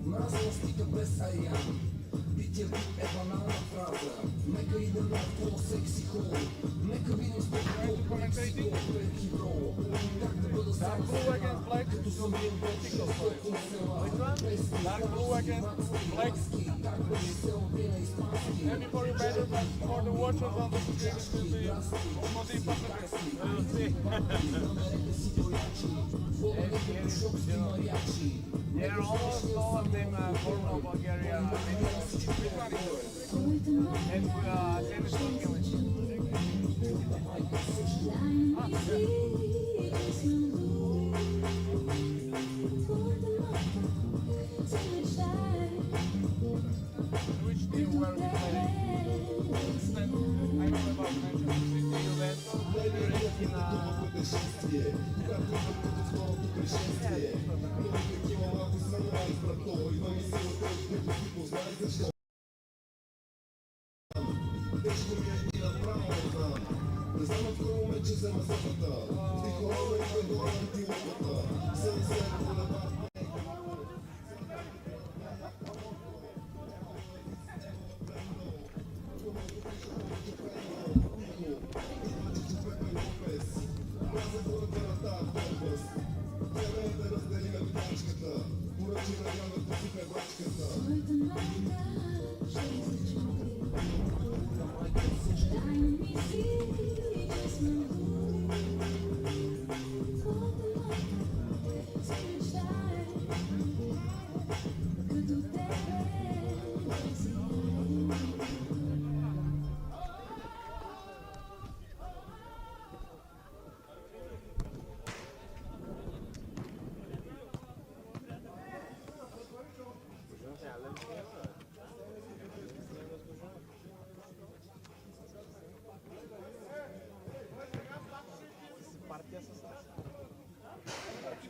Мразна стига без аян. Битието е банална фраза. Нека идем на по-секси хол. Нека видим спокойно Мексико пред хидро. Как да бъда само сега, като съм бил вече стотни села. Dark blue against black. Maybe for you better, but for the watchers on the screen it will be almost impossible. We'll see. They're almost all of them Tornovo, Bulgaria. And which team were we playing? I don't know about Manchester City,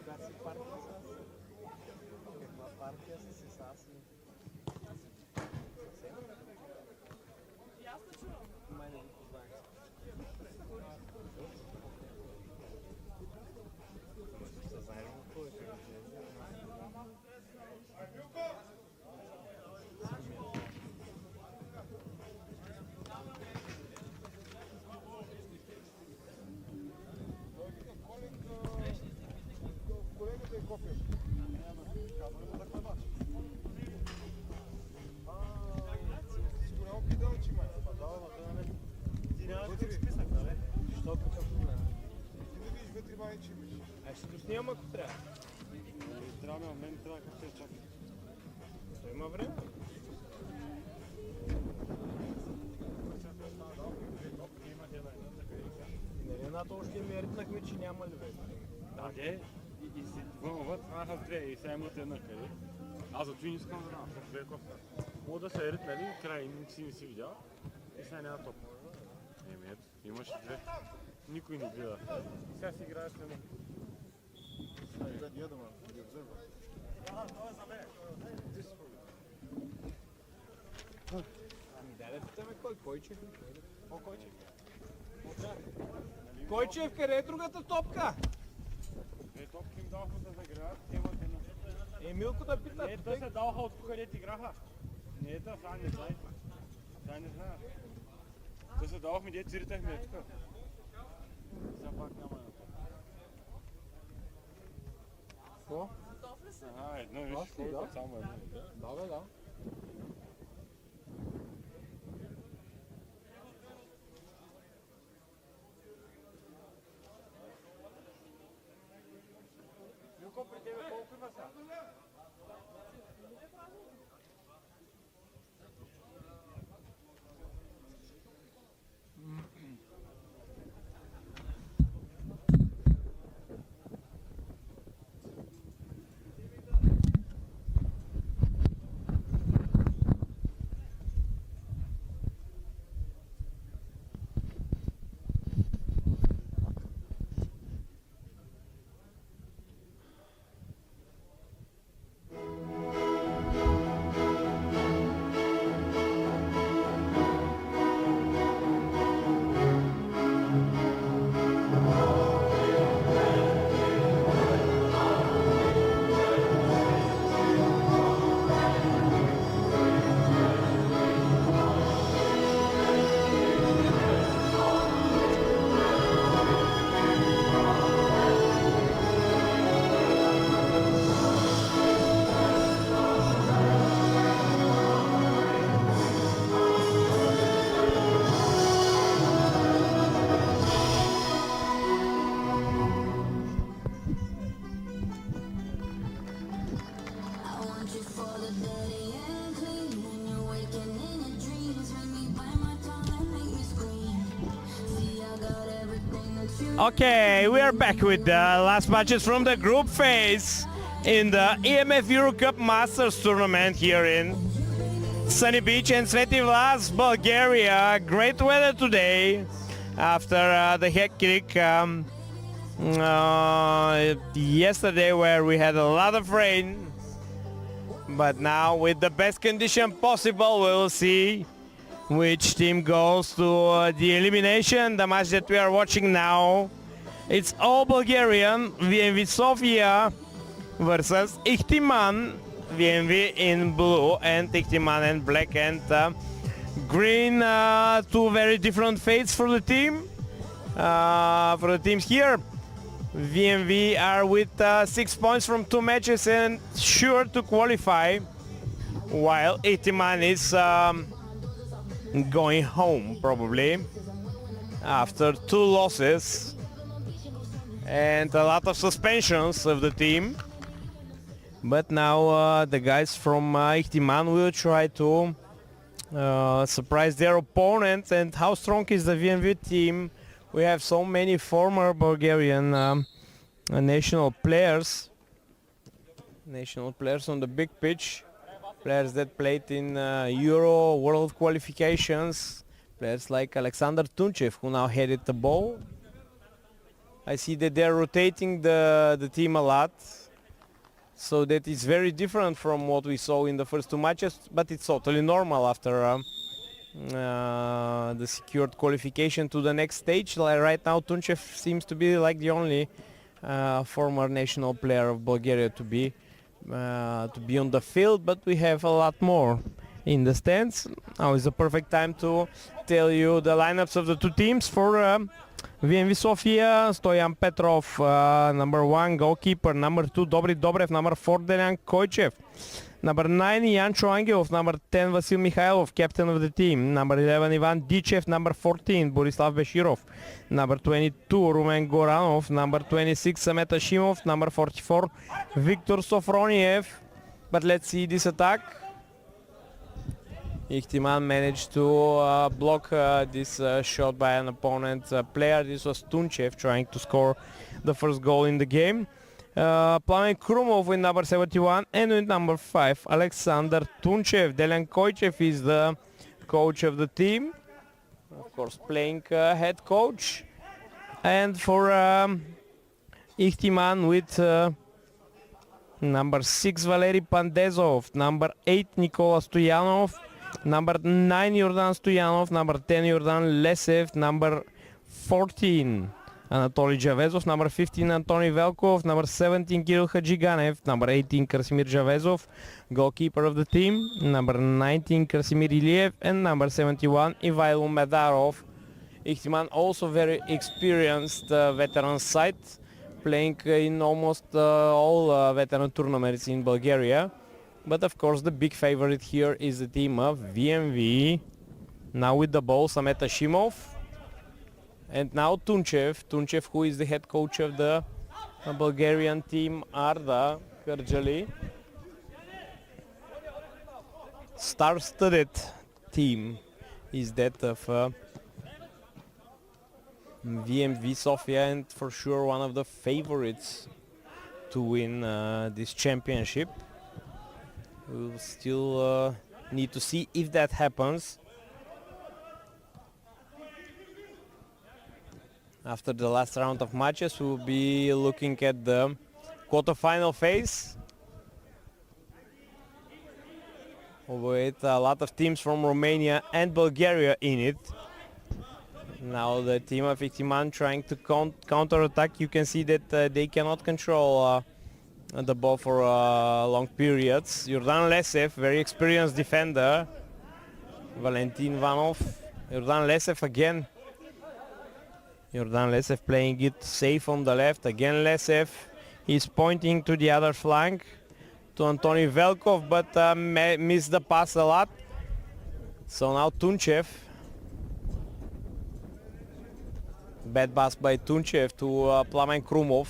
Juventus, Няма ако трябва. Трябва, мен трябва как се чака. Той има време. Нали едната още ми ритнахме, че няма ли бе? Да, де. И си вънват, наха с две и сега имат една къде. Аз зато и не искам да знам, защото Veliko. Мога да се ритнали, край не си видял и сега няма топ. Еми ето, имаш две. Никой не гледа. Сега си играеш с едно. Ами дай да питаме кой? Койчев? О, Койчев. Койчев, къде е другата топка? Две топки им даваха да загряват, имат едно. Емилко да пита. Не, те се даваха от където играха. Не, сега не знае. Сега не знае. Те се давахме, дето си ритахме тук. Сега пак няма на топ. Какво? Едно виж, колко само едно. Да, бе, да. Люко, при тебе колко има сега? Okay, we are back with the last matches from the group phase in the E.M.F Eurocup Masters tournament here in sunny beach and Sveti Vlas, Bulgaria. Great weather today after the hectic yesterday where we had a lot of rain. But now with the best condition possible, we will see which team goes to the elimination. The match that we are watching now, it's all Bulgarian, VMV Sofia versus Ihtiman, VMV in blue and Ihtiman in black and green. Two very different fates for the team. For the teams here, VMV are with 6 points from 2 matches and sure to qualify, while Ihtiman is going home probably after 2 losses and a lot of suspensions of the team. But now the guys from Ihtiman will try to surprise their opponent. And how strong is the VMV team? We have so many former Bulgarian national players on the big pitch. Players that played in Euro World qualifications. Players like Alexander Tunchev, who now headed the ball. I see that they're rotating the team a lot. So that is very different from what we saw in the first 2 matches, but it's totally normal after the secured qualification to the next stage. Like right now, Tunchev seems to be like the only former national player of Bulgaria to be on the field, but we have a lot more in the stands. Now is the perfect time to tell you the lineups of the 2 teams. For VMV Sofia, Stoyan Petrov, number 1, goalkeeper, number 2, Dobri Dobrev, number 4, Dejan Koichev, number 9, Jancho Angelov, number 10, Vasil Mikhailov, captain of the team, number 11, Ivan Dichev, number 14, Borislav Beshirov, number 22, Rumen Goranov, number 26, Samet Ashimov, number 44, Viktor Sofroniev. But let's see this attack. Ihtiman managed to block this shot by an opponent player. This was Tunchev trying to score the first goal in the game. Plamen Krumov with number 71 and with number 5 Alexander Tunchev. Dejan Koichev is the coach of the team, of course playing head coach. And for Ihtiman with number 6 Valery Pandezov, number 8 Nikola Stoyanov, number 9 Yordan Stoyanov, number 10 Yordan Lesev, number 14 Anatoly Javezov, number 15 Antony Velkov, number 17 Kirill Hajiganev, number 18 Krasimir Javezov, goalkeeper of the team, number 19 Krasimir Iliev, and number 71 Ivailo Medarov. Ihtiman also very experienced veteran side, playing in almost all veteran tournaments in Bulgaria. But of course the big favorite here is the team of VMV. Now with the ball, Samet Ashimov. And now Tunchev, who is the head coach of the Bulgarian team, Arda Kırcalı. Star-studded team is that of VMV Sofia, and for sure one of the favorites to win this championship. We'll still need to see if that happens. After the last round of matches, we'll be looking at the quarterfinal phase, with a lot of teams from Romania and Bulgaria in it. Now the team of Ihtiman trying to counter-attack. You can see that they cannot control the ball for long periods. Yordan Lesev, very experienced defender. Valentin Vanov. Yordan Lesev again. Yordan Lesev playing it safe on the left. Again Lesev. He's pointing to the other flank, to Antony Velkov, but missed the pass a lot. So now Tunchev. Bad pass by Tunchev to Plamen Krumov,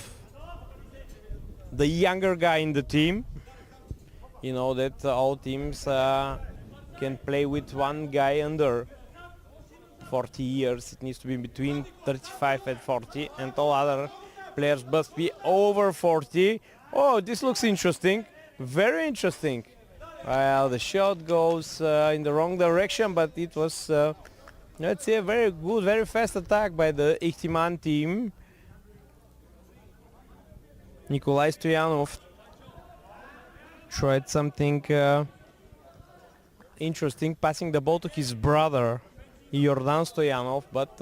the younger guy in the team. You know that all teams can play with one guy under 40 years. It needs to be between 35 and 40, and all other players must be over 40. Oh, this looks interesting. Very interesting. Well, the shot goes in the wrong direction, but it was, let's say, a very good, very fast attack by the Ihtiman team. Nikolai Stoyanov tried something interesting, passing the ball to his brother Jordan Stoyanov, but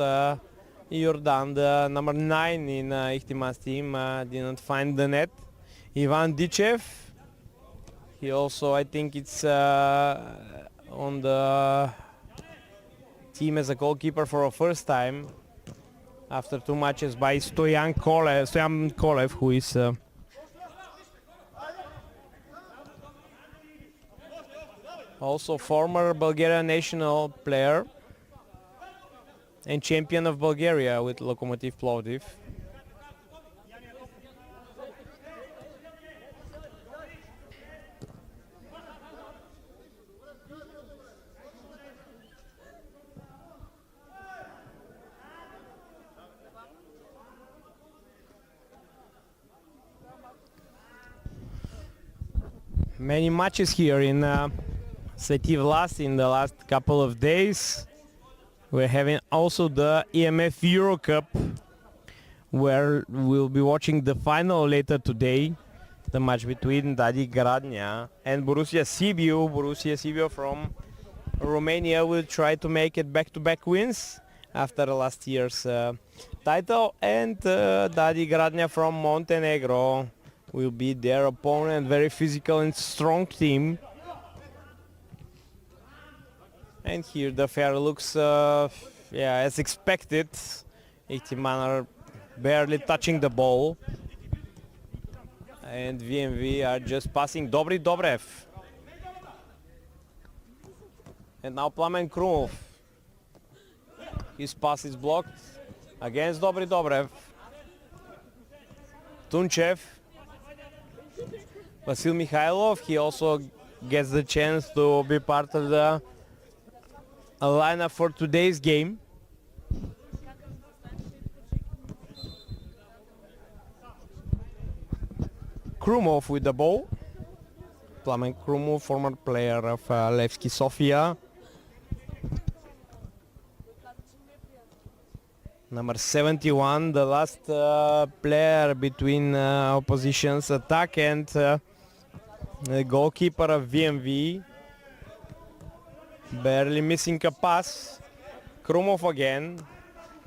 Jordan, the number 9 in Ihtiman's team, didn't find the net. Ivan Dichev, he also, I think it's on the team as a goalkeeper for a first time after 2 matches by Stoyan Kolev, who is also former Bulgarian national player and champion of Bulgaria with Lokomotiv Plovdiv. Many matches here in Sveti Vlas in the last couple of days. We're having also the E.M.F Eurocup, where we'll be watching the final later today, the match between Dadi Gradnia and Borussia Sibiu. Borussia Sibiu from Romania will try to make it back-to-back wins after last year's title, and Dadi Gradnia from Montenegro will be their opponent. Very physical and strong team. And here the affair looks as expected. Ihtiman are barely touching the ball, and VMV are just passing. Dobry Dobrev, and now Plamen Krumov. His pass is blocked against Dobry Dobrev. Tunchev, Vasil Mikhailov, he also gets the chance to be part of the lineup for today's game. Krumov with the ball. Plamen Krumov, former player of VMV Sofia. Number 71, the last player between opposition's attack and the goalkeeper of VMV. Barely missing a pass. Krumov again.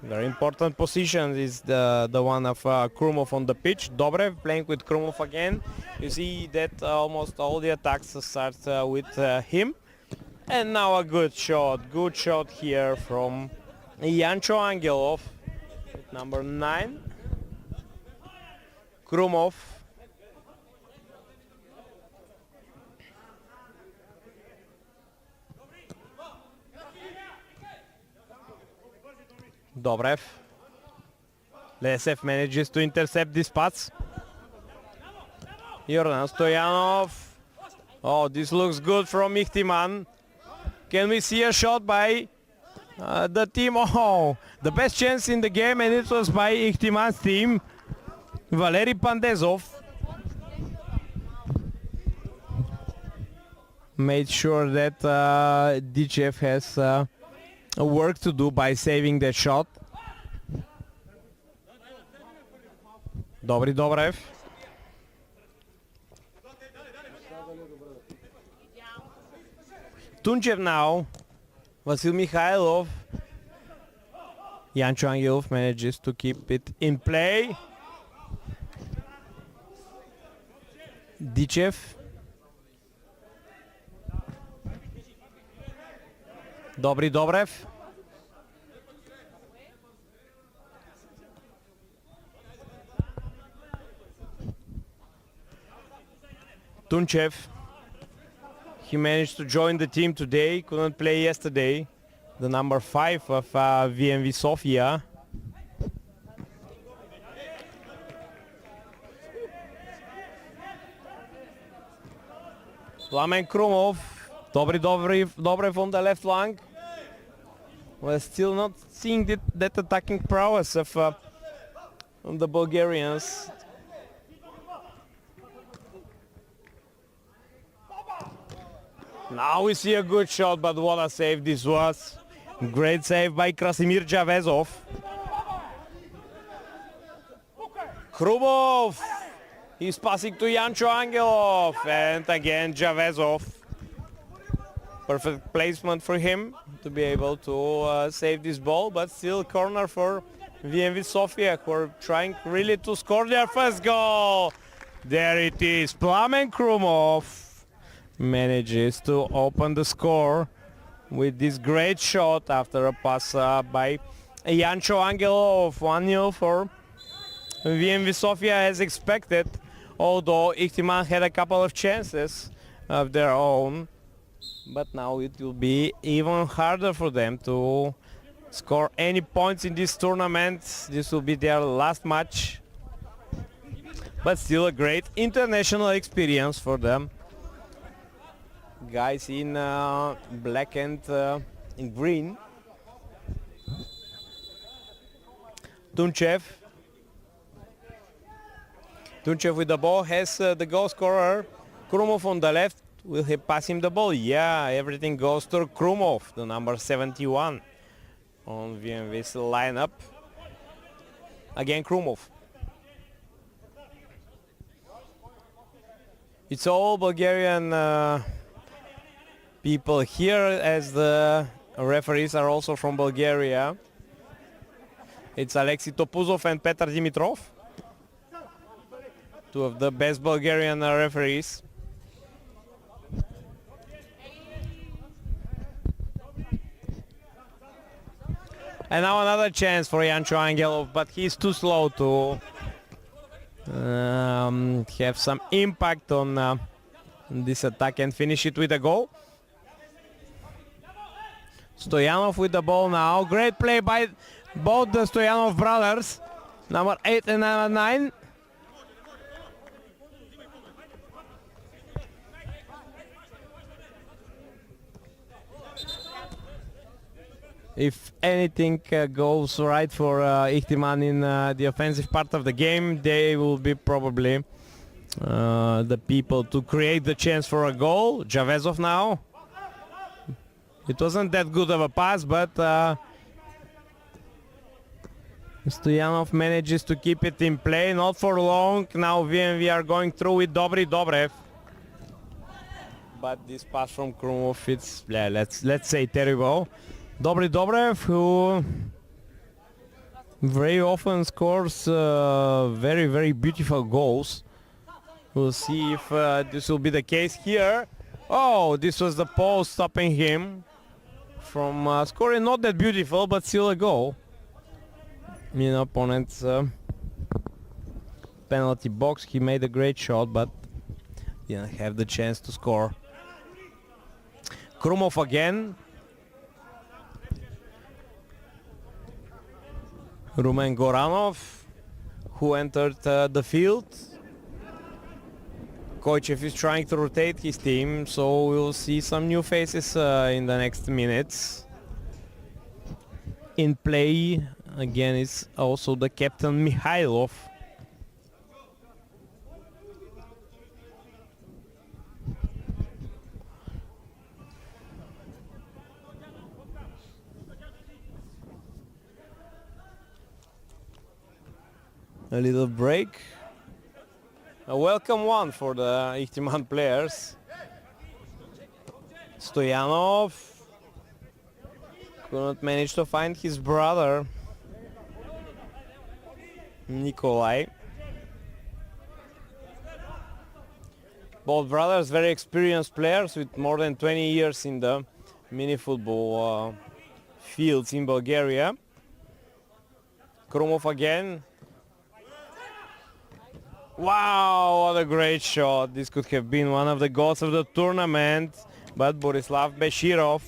Very important position is the one of Krumov on the pitch. Dobrev playing with Krumov again. You see that almost all the attacks start with him. And now a good shot here from Yancho Angelov, number 9. Krumov. Dobrev. Lesev manages to intercept this pass. Jordan Stoyanov. Oh, this looks good from Ihtiman. Can we see a shot by the team? Oh, the best chance in the game, and it was by Ihtiman's team. Valery Pandezov made sure that Dichev has work to do by saving that shot. Dobry Dobrev. Tunchev now. Vasil Mikhailov. Yancho Angelov manages to keep it in play. Dichev. Dobry Dobrev. Tunchev. He managed to join the team today, couldn't play yesterday. The number 5 of VMV Sofia. Plamen Krumov. Dobrev on the left flank. We're still not seeing that attacking prowess of the Bulgarians. Now we see a good shot, but what a save this was. Great save by Krasimir Javezov. Krumov, he's passing to Jancho Angelov, and again Javezov. Perfect placement for him to be able to save this ball, but still corner for VMV Sofia, who are trying really to score their first goal. There it is, Plamen Krumov manages to open the score with this great shot after a pass by Jancho Angelov. 1-0 for VMV Sofia as expected, although Ihtiman had a couple of chances of their own. But now it will be even harder for them to score any points in this tournament. This will be their last match. But still a great international experience for them. Guys in black and in green. Tunchev. Tunchev with the ball has the goal scorer Krumov on the left. Will he pass him the ball? Yeah, everything goes to Krumov, the number 71 on VMV's lineup. Again Krumov. It's all Bulgarian people here, as the referees are also from Bulgaria. It's Alexei Topuzov and Petar Dimitrov, two of the best Bulgarian referees. And now another chance for Jancho Angelov, but he's too slow to have some impact on this attack and finish it with a goal. Stoyanov with the ball now. Great play by both the Stoyanov brothers, number 8 and number 9. If anything goes right for Ihtiman in the offensive part of the game, they will be probably the people to create the chance for a goal. Javezov now. It wasn't that good of a pass, but Stoyanov manages to keep it in play, not for long. Now VMV are going through with Dobry Dobrev. But this pass from Krumov, it's, yeah, let's say terrible. Dobry Dobrev, who very often scores very, very beautiful goals. We'll see if this will be the case here. Oh, this was the post stopping him from scoring not that beautiful, but still a goal in opponent's penalty box. He made a great shot, but didn't have the chance to score. Krumov again. Rumen Goranov, who entered the field. Koichev is trying to rotate his team, so we'll see some new faces in the next minutes. In play again is also the captain Mikhailov. A little break. A welcome one for the Ihtiman players. Stoyanov could not manage to find his brother Nikolai. Both brothers very experienced players with more than 20 years in the mini-football fields in Bulgaria. Krumov again. Wow, what a great shot. This could have been one of the goals of the tournament, but Borislav Beshirov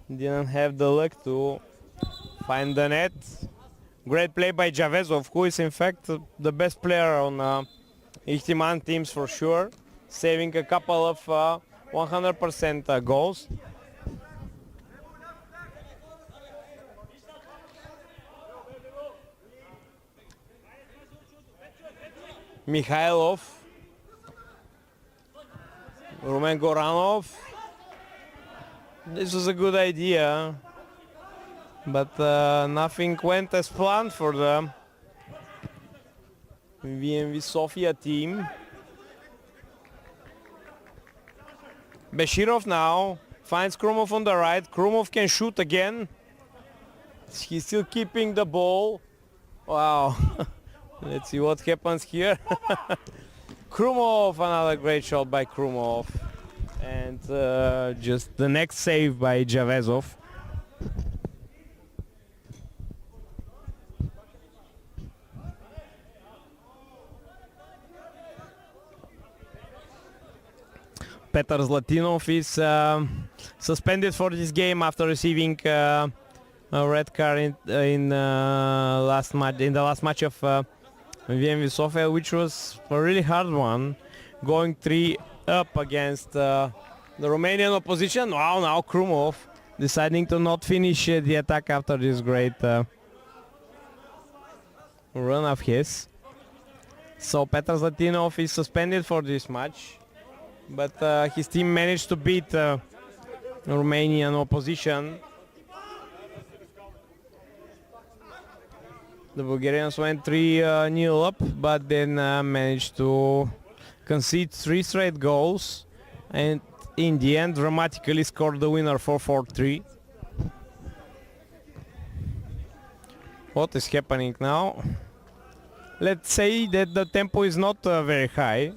didn't have the luck to find the net. Great play by Javezov, who is in fact the best player on Ihtiman teams for sure, saving a couple of 100% goals. Mikhailov. Roman Goranov. This was a good idea, but nothing went as planned for the VMV Sofia team. Beshirov now finds Krumov on the right. Krumov can shoot again. He's still keeping the ball. Wow. Let's see what happens here. Krumov, another great shot by Krumov. And just the next save by Javezov. Petar Zlatinov is suspended for this game after receiving a red card in the last match of VMV Sofia, which was a really hard one, going 3 up against the Romanian opposition. Wow, now Krumov deciding to not finish the attack after this great run of his. So Petar Zlatinov is suspended for this match, but his team managed to beat Romanian opposition. The Bulgarians went 3-0 up, but then managed to concede 3 straight goals, and in the end dramatically scored the winner for 4-3. What is happening now? Let's say that the tempo is not very high.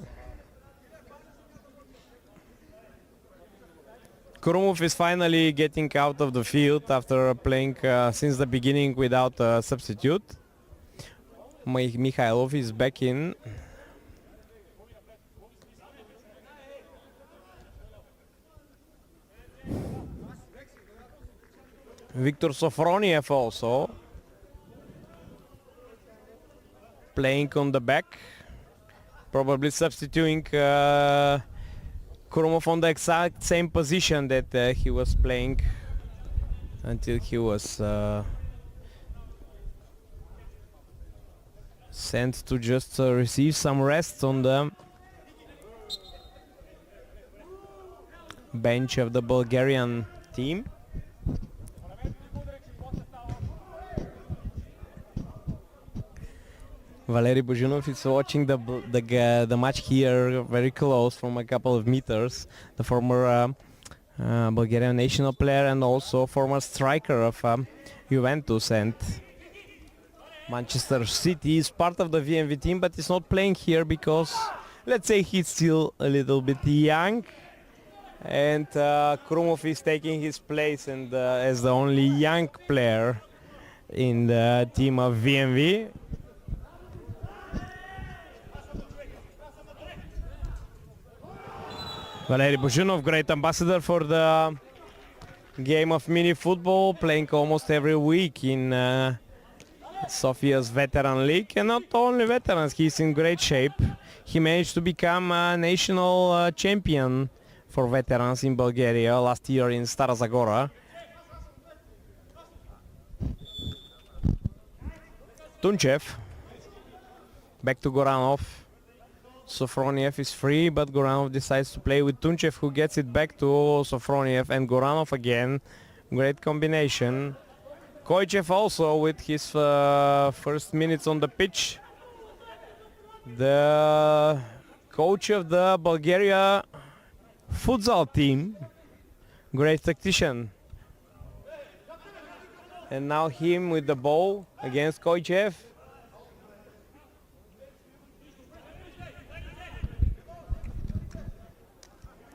Krumov is finally getting out of the field after playing since the beginning without a substitute. Mikhailov is back in. Viktor Sofroniev also playing on the back, probably substituting Krumov on the exact same position that he was playing until he was sent to just receive some rest on the bench of the Bulgarian team. Valery Buzhinov is watching the match here very close from a couple of meters. The former Bulgarian national player and also former striker of Juventus and Manchester City is part of the VMV team, but is not playing here because, let's say, he's still a little bit young, and Krumov is taking his place and as the only young player in the team of VMV. Valery Buzhinov, great ambassador for the game of mini-football, playing almost every week in Sofia's veteran league, and not only veterans, he's in great shape. He managed to become a national champion for veterans in Bulgaria last year in Stara Zagora. Tunchev, back to Goranov. Sofroniev is free, but Goranov decides to play with Tunchev, who gets it back to Sofroniev and Goranov again. Great combination. Koichev also with his first minutes on the pitch. The coach of the Bulgaria futsal team. Great tactician. And now him with the ball against Koichev.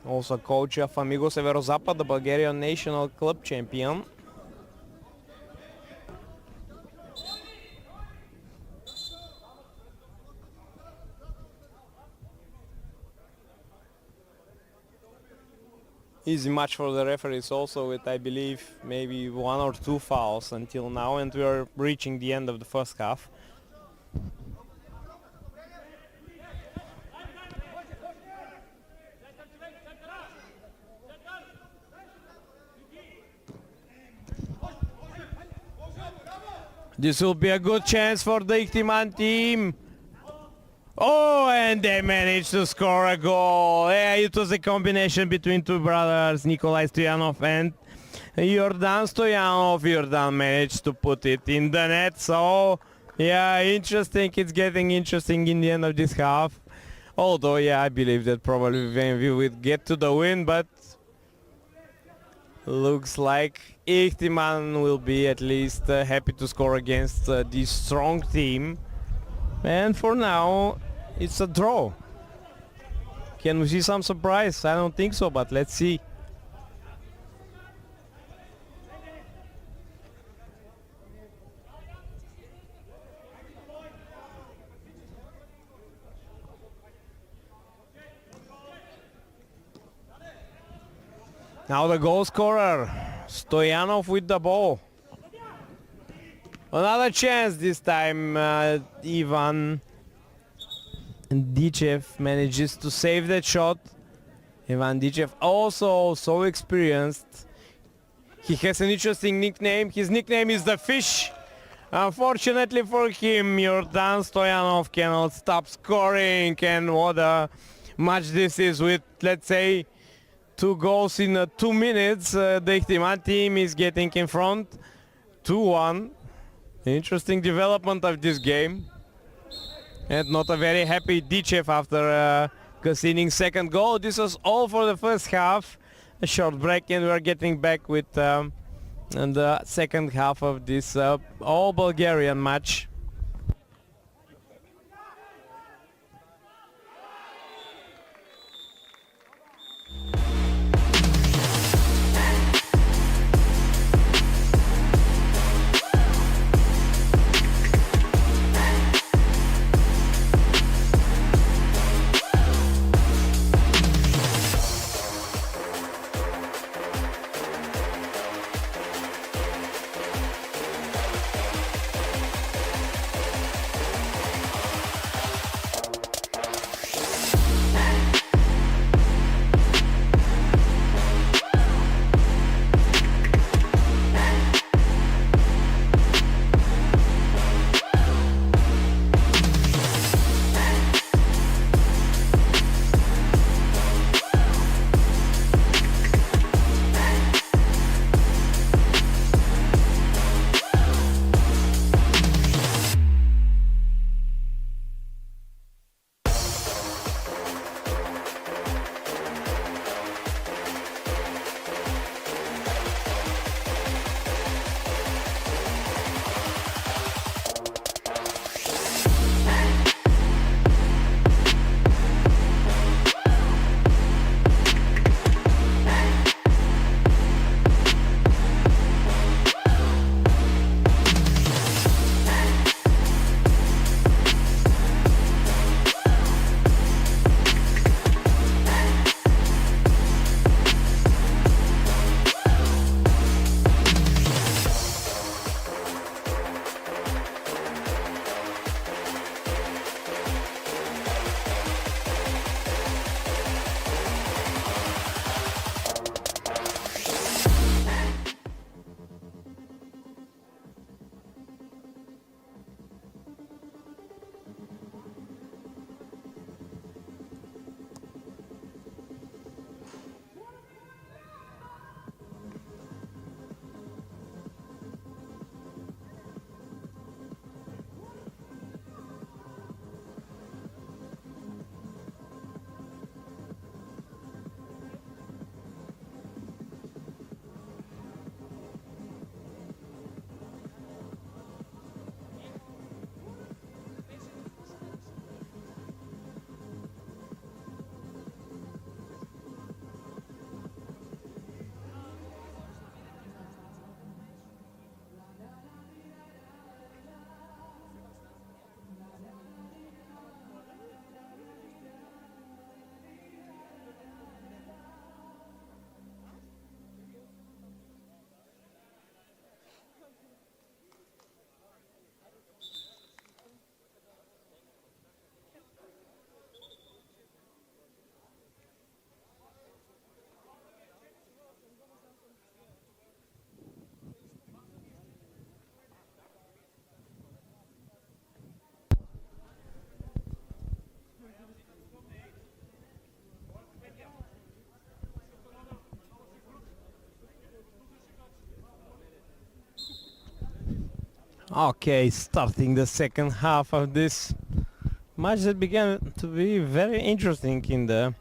Also coach of Amigo Severozapad, the Bulgarian national club champion. Easy match for the referees also, with, I believe, maybe 1 or 2 fouls until now, and we are reaching the end of the first half. This will be a good chance for the Ihtiman team. Oh, and they managed to score a goal. Yeah, it was a combination between two brothers, Nikolai Stoyanov and Jordan Stoyanov. Jordan managed to put it in the net. So, yeah, interesting. It's getting interesting in the end of this half. Although, yeah, I believe that probably VMV would get to the win, but looks like Ihtiman will be at least happy to score against this strong team. And for now, it's a draw. Can we see some surprise? I don't think so, but let's see. Now the goal scorer, Stoyanov with the ball. Another chance this time. Ivan Dichev manages to save that shot. Ivan Dichev also so experienced. He has an interesting nickname. His nickname is the Fish. Unfortunately for him, Jordan Stoyanov cannot stop scoring. And what a match this is with, let's say, 2 goals in 2 minutes. The Ihtiman team is getting in front 2-1. Interesting development of this game. And not a very happy Dichev after conceding second goal. This was all for the first half. A short break and we are getting back with the second half of this all Bulgarian match. Okay, starting the second half of this match that began to be very interesting in the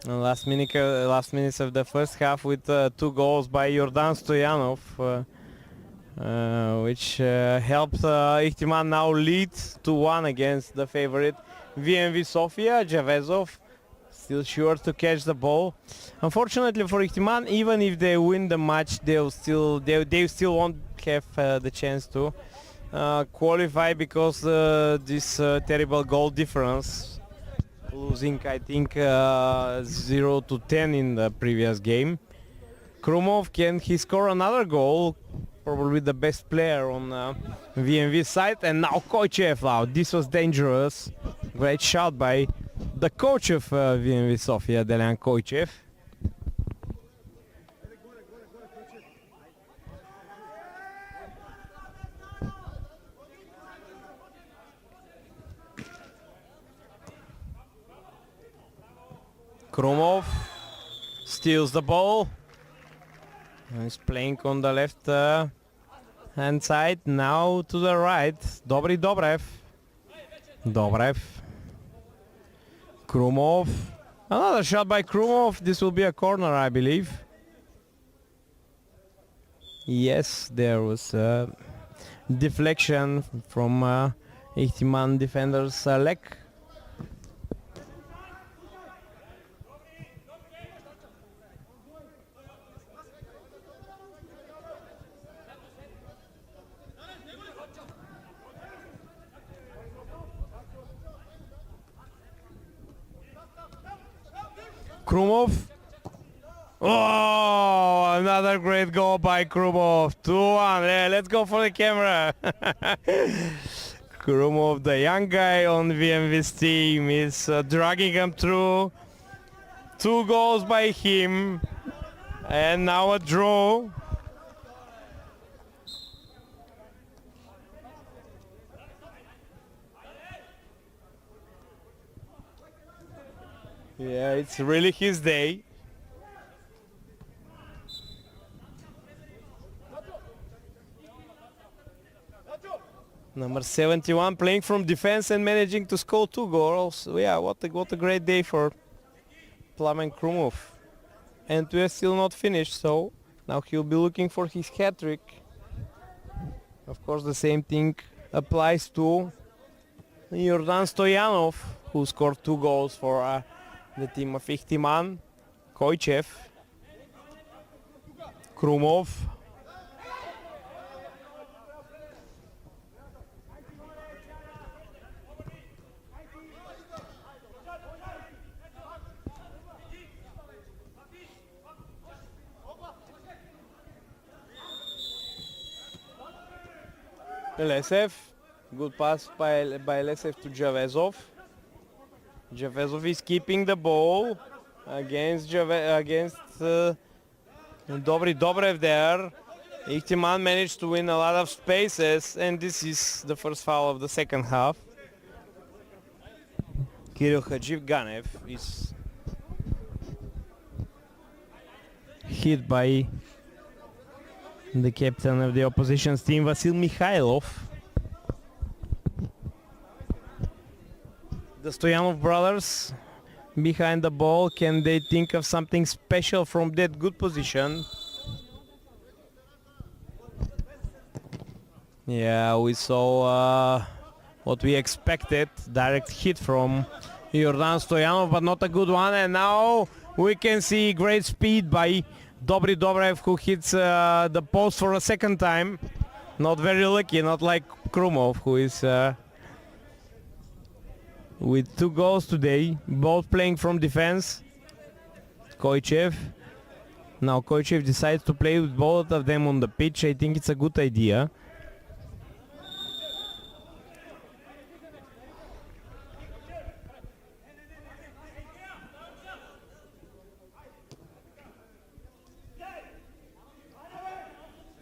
last minutes of the first half with 2 goals by Jordan Stoyanov, which helped Ihtiman now lead 2-1 against the favorite VMV Sofia. Javezov still sure to catch the ball. Unfortunately for Ihtiman, even if they win the match, they still won't have the chance to qualify because this terrible goal difference, losing I think 0-10 in the previous game. Krumov, can he score another goal? Probably the best player on VMV side. And now Koichev out. This was dangerous. Great shot by the coach of VMV Sofia, Delan Koichev. Krumov steals the ball. He's playing on the left hand side. Now to the right. Dobrev. Krumov. Another shot by Krumov. This will be a corner, I believe. Yes, there was a deflection from Ihtiman defender's leg. Krumov. Oh, another great goal by Krumov. 2-1. Yeah, let's go for the camera. Krumov, the young guy on VMV's team, is dragging him through. 2 goals by him. And now a draw. Yeah, it's really his day. Number 71 playing from defense and managing to score 2 goals. Yeah, what a great day for Plamen Krumov. And we're still not finished, so now he'll be looking for his hat-trick. Of course, the same thing applies to Jordan Stoyanov, who scored 2 goals for the team of Ihtiman. Koichev. Krumov. Lesev. Good pass by Lesev to Javezov. Javezov is keeping the ball against Dobrev there. Ihtiman managed to win a lot of spaces, and this is the first foul of the second half. Kirill Hajivganev is hit by the captain of the opposition's team, Vasil Mikhailov. The Stoyanov brothers behind the ball, can they think of something special from that good position? Yeah, we saw what we expected, direct hit from Jordan Stoyanov, but not a good one. And now we can see great speed by Dobrev, who hits the post for a second time. Not very lucky, not like Krumov, who is with 2 goals today, both playing from defense. Koichev. Now Koichev decides to play with both of them on the pitch. I think it's a good idea.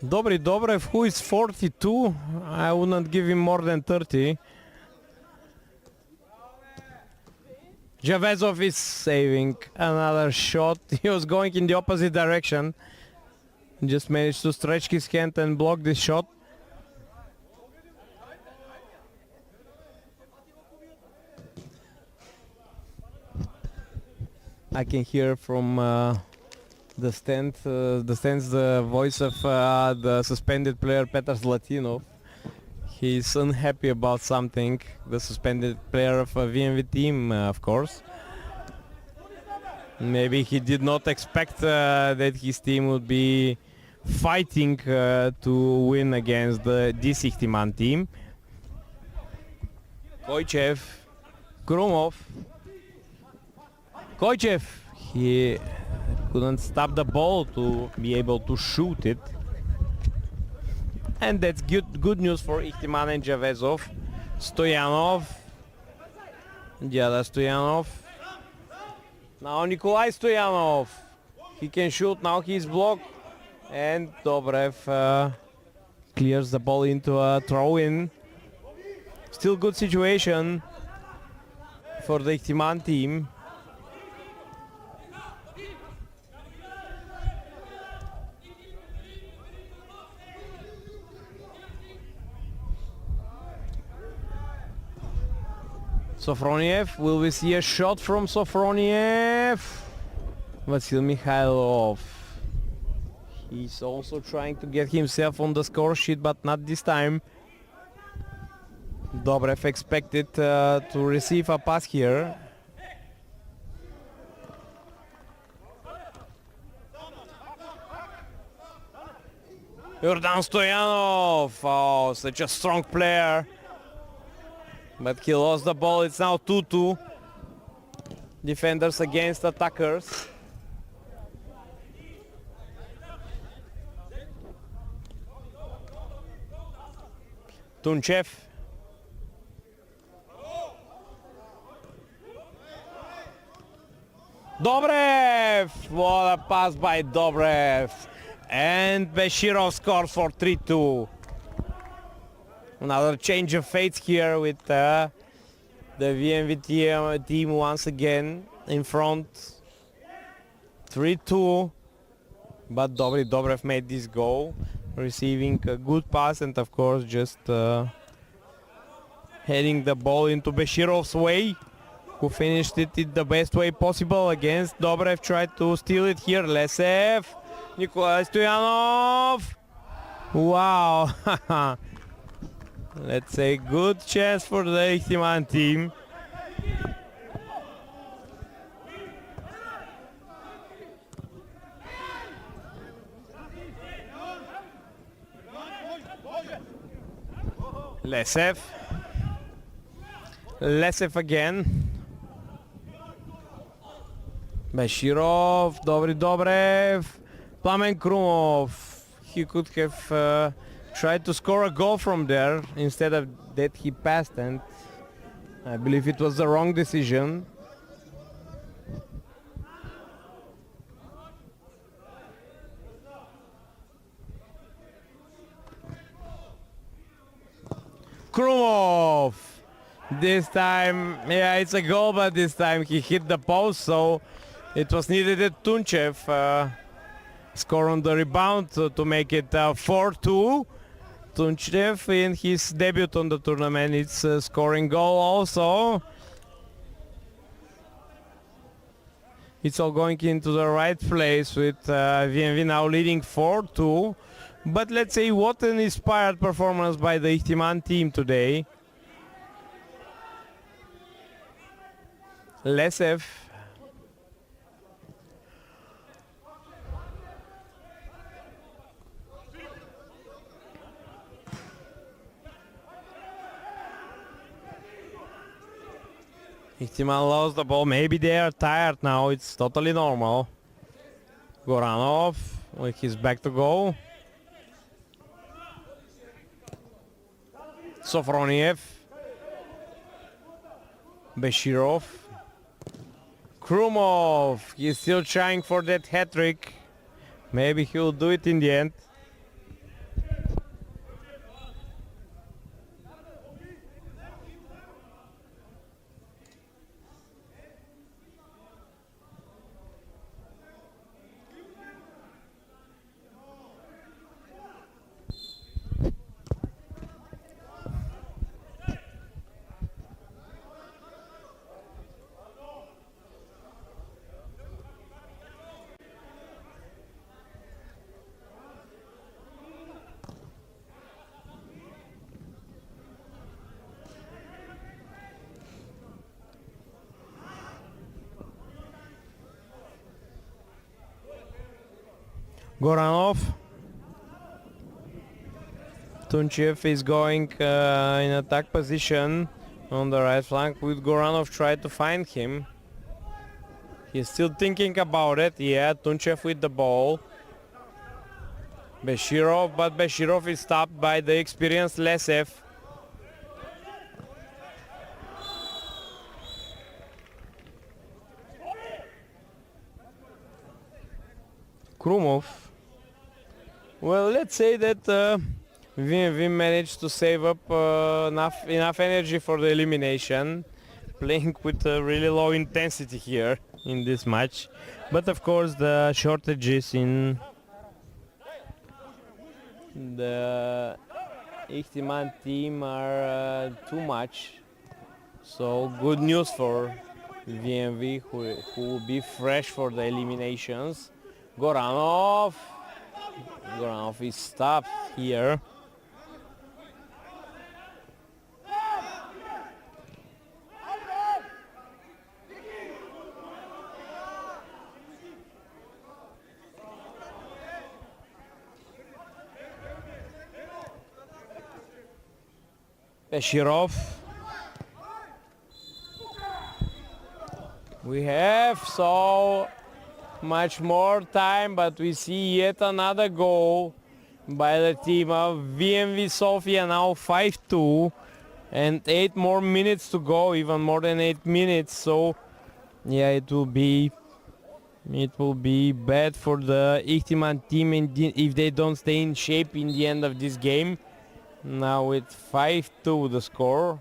Dobrev, who is 42, I would not give him more than 30. Javezov is saving another shot. He was going in the opposite direction. Just managed to stretch his hand and block this shot. I can hear from the stands the voice of the suspended player Petar Zlatinov. He's unhappy about something, the suspended player of a VMV team, of course. Maybe he did not expect that his team would be fighting to win against this Ihtiman team. Koichev, Krumov. Koichev, he couldn't stop the ball to be able to shoot it. And that's good news for Ihtiman and Javezov. Stoyanov. The other Stoyanov. Now Nikolai Stoyanov. He can shoot, now he's blocked. And Dobrev clears the ball into a throw-in. Still good situation for the Ihtiman team. Sofroniev, will we see a shot from Sofroniev? Vasil Mikhailov. He's also trying to get himself on the score sheet, but not this time. Dobrev expected to receive a pass here. Jordan Stoyanov, oh, such a strong player. But he lost the ball, it's now 2-2. Defenders against attackers. Tunchev. Dobrev! What a pass by Dobrev. And Beshirov scores for 3-2. Another change of fates here with the VMV team once again in front. 3-2. But Dobrev made this goal, receiving a good pass and of course just heading the ball into Beshirov's way, who finished it in the best way possible against Dobrev. Tried to steal it here. Lesev, Nikolai Stoyanov. Wow. Let's say good chance for the Ihtiman team. Lesev. Lesev again. Beshirov, Dobrev, Plamen Krumov. He could have tried to score a goal from there. Instead of that, he passed, and I believe it was the wrong decision. Krumov. This time, yeah, it's a goal, but this time he hit the post, so it was needed that Tunchev score on the rebound to make it 4-2. Tunchev in his debut on the tournament, it's a scoring goal also. It's all going into the right place with VMV now leading 4-2. But let's say what an inspired performance by the Ihtiman team today. Lesev. Ihtiman lost the ball. Maybe they are tired now. It's totally normal. Goranov with his back to goal. Sofroniev. Beshirov. Krumov. He's still trying for that hat-trick. Maybe he'll do it in the end. Goranov. Tunchev is going in attack position on the right flank with Goranov trying to find him. He's still thinking about it. Yeah, Tunchev with the ball. Beshirov, but Beshirov is stopped by the experienced Lesev. Krumov. Well, let's say that VMV managed to save up enough energy for the elimination, playing with a really low intensity here in this match. But of course the shortages in the Ihtiman team are too much. So good news for VMV who will be fresh for the eliminations. Goranov is stopped here. Beshirov. We have so much more time, but we see yet another goal by the team of VMV Sofia, now 5-2, and 8 more minutes to go, even more than 8 minutes. So yeah, it will be bad for the Ihtiman team if they don't stay in shape in the end of this game. Now it's 5-2 the score.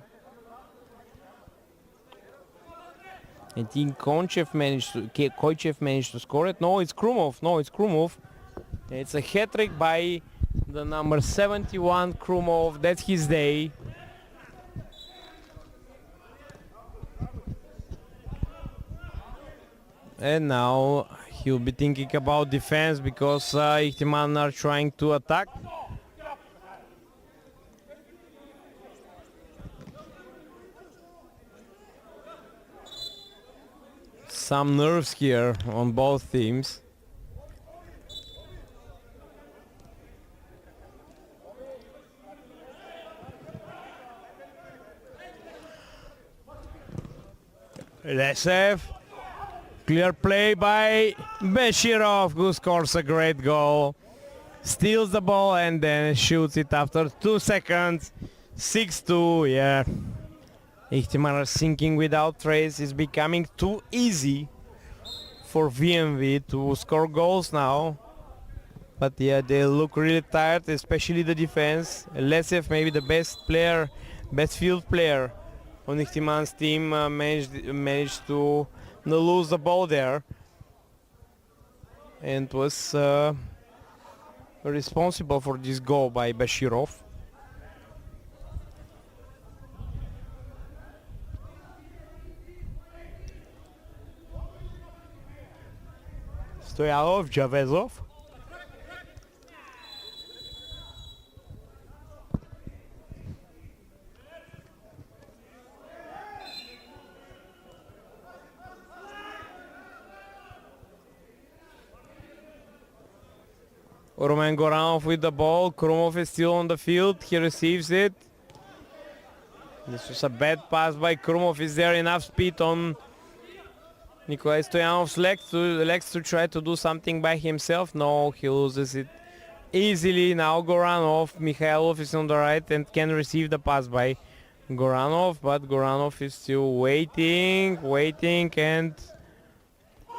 I think Koichev managed to score it. No, it's Krumov. It's a hat-trick by the number 71 Krumov. That's his day. And now he'll be thinking about defense because Ihtiman are trying to attack. Some nerves here on both teams. Lesev. Clear play by Beshirov, who scores a great goal. Steals the ball and then shoots it after 2 seconds. 6-2, yeah. Ihtiman are sinking without trace. It's becoming too easy for VMV to score goals now. But yeah, they look really tired, especially the defense. Lesev, maybe the best field player on Ihtiman's team, managed to lose the ball there. And was responsible for this goal by Beshirov. Stoyanov, Javezov. Roman Goranov with the ball. Krumov is still on the field. He receives it. This was a bad pass by Krumov. Is there enough speed on Nikolai Stoyanov's legs to try to do something by himself? No, he loses it easily. Now Goranov, Mikhailov is on the right and can receive the pass by Goranov, but Goranov is still waiting, and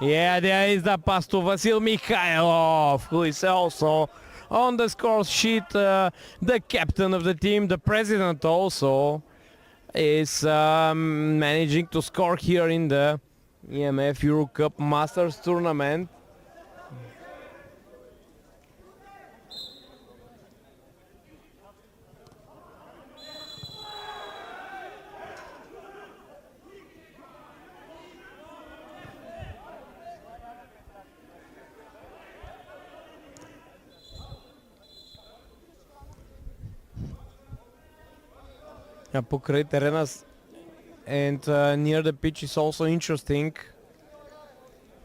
yeah, there is the pass to Vasil Mikhailov, who is also on the score sheet, the captain of the team, the president also is managing to score here in the E.M.F Eurocup Masters tournament. Pokrij terena and near the pitch is also interesting.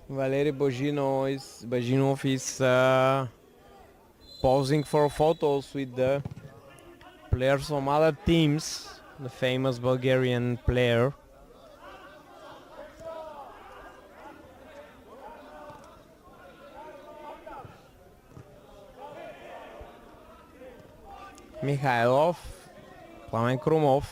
Valery Bozhinov is posing for photos with the players from other teams, the famous Bulgarian player. Mikhailov, Plamen Krumov.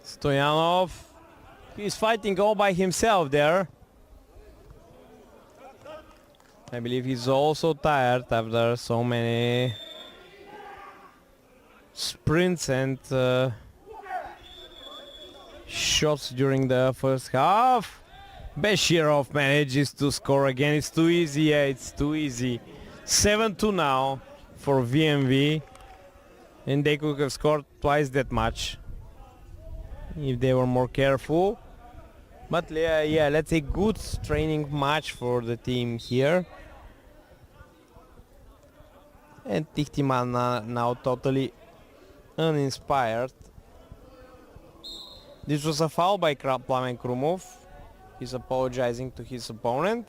Stoyanov, he's fighting all by himself there. I believe he's also tired after so many sprints and shots during the first half. Beshirov manages to score again. It's too easy, yeah, it's too easy. 7-2 now for VMV, and they could have scored twice that much if they were more careful. But yeah, let's say good training match for the team here. And Ihtiman now totally uninspired. This was a foul by Plamen Krumov. He's apologizing to his opponent.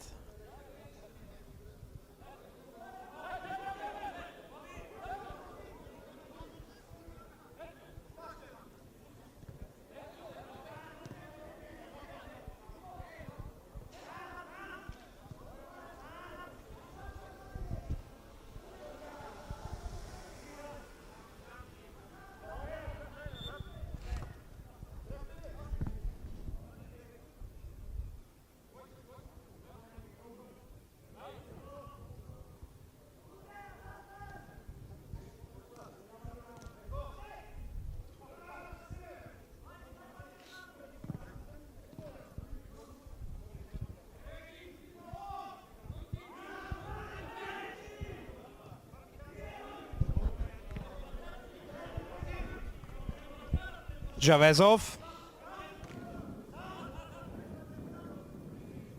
Javezov.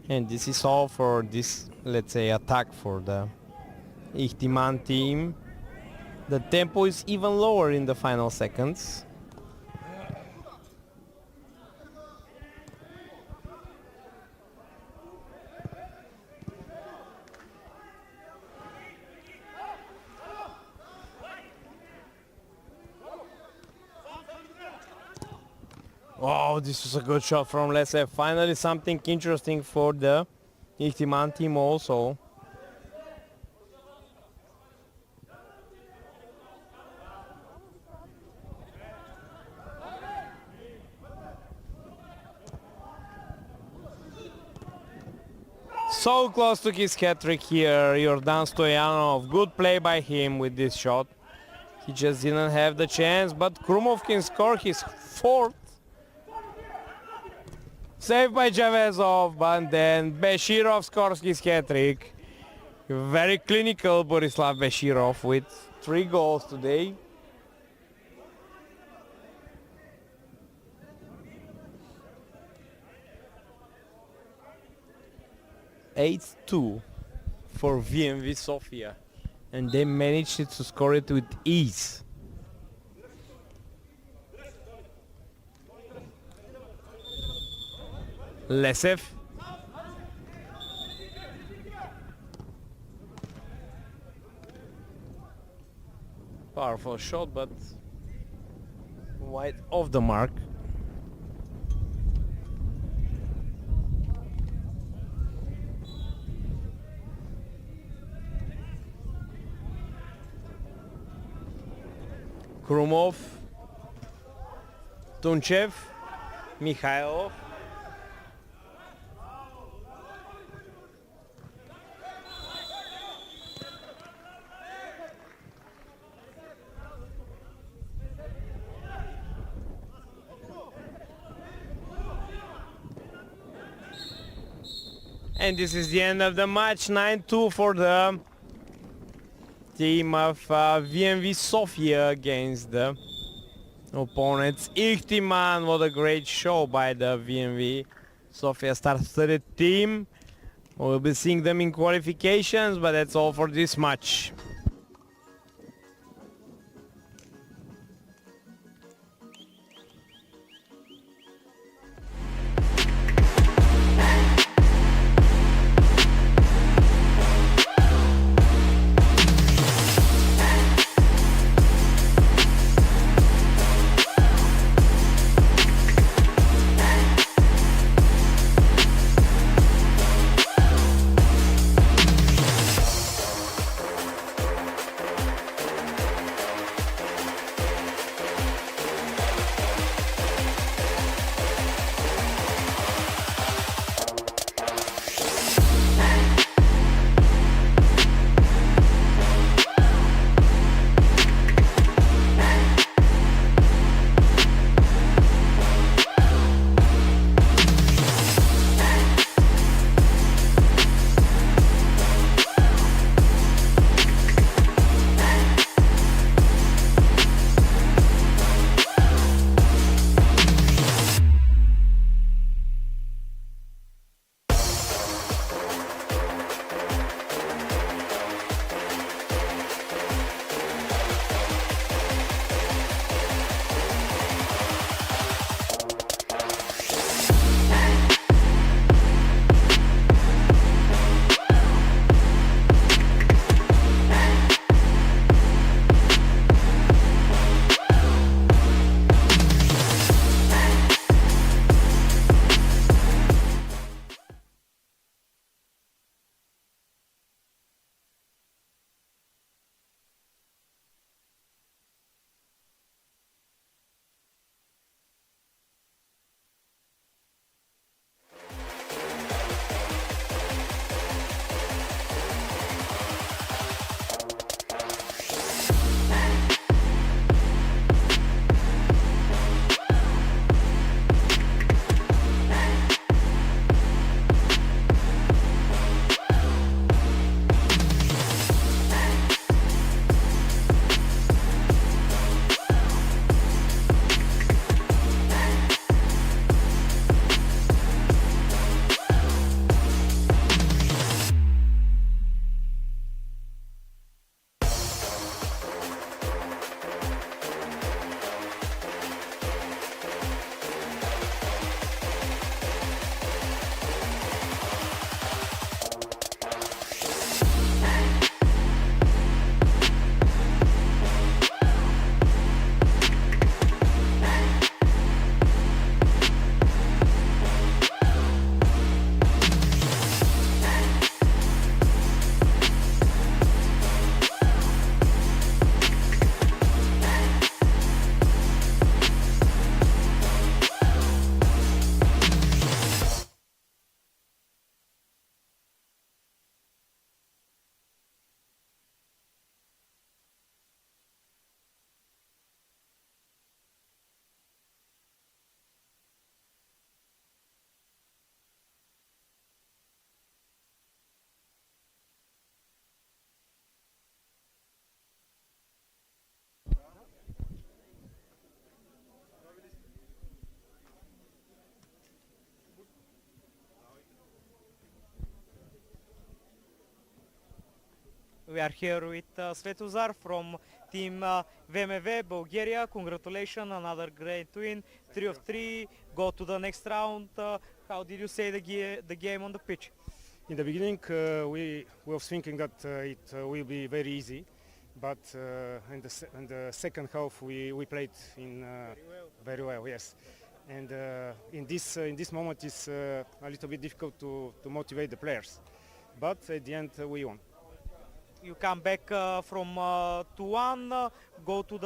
And this is all for this, let's say, attack for the Ihtiman team. The tempo is even lower in the final seconds. Oh, this was a good shot from Lesev. Finally something interesting for the Ihtiman team also. So close to his hat-trick here, Jordan Stoyanov. Good play by him with this shot. He just didn't have the chance, but Krumov can score his fourth. Saved by Javezov, but then Beshirov scores his hat-trick. Very clinical Borislav Beshirov with 3 goals today. (8-2) for VMV Sofia, and they managed to score it with ease. Lesev. Powerful shot, but wide off the mark. Krumov, Tunchev, Mikhailov. And this is the end of the match, 9-2 for the team of VMV Sofia against the opponents Ihtiman. What a great show by the VMV Sofia star-studded team. We'll be seeing them in qualifications, but that's all for this match. We are here with Svetozar from team VMV Bulgaria. Congratulations, another great win. 3 of 3, go to the next round. How did you say the game on the pitch? In the beginning, we were thinking that it will be very easy, but in the second half we played very well, yes. And in this moment, it's a little bit difficult to motivate the players, but at the end we won. You come back from 2-1, go to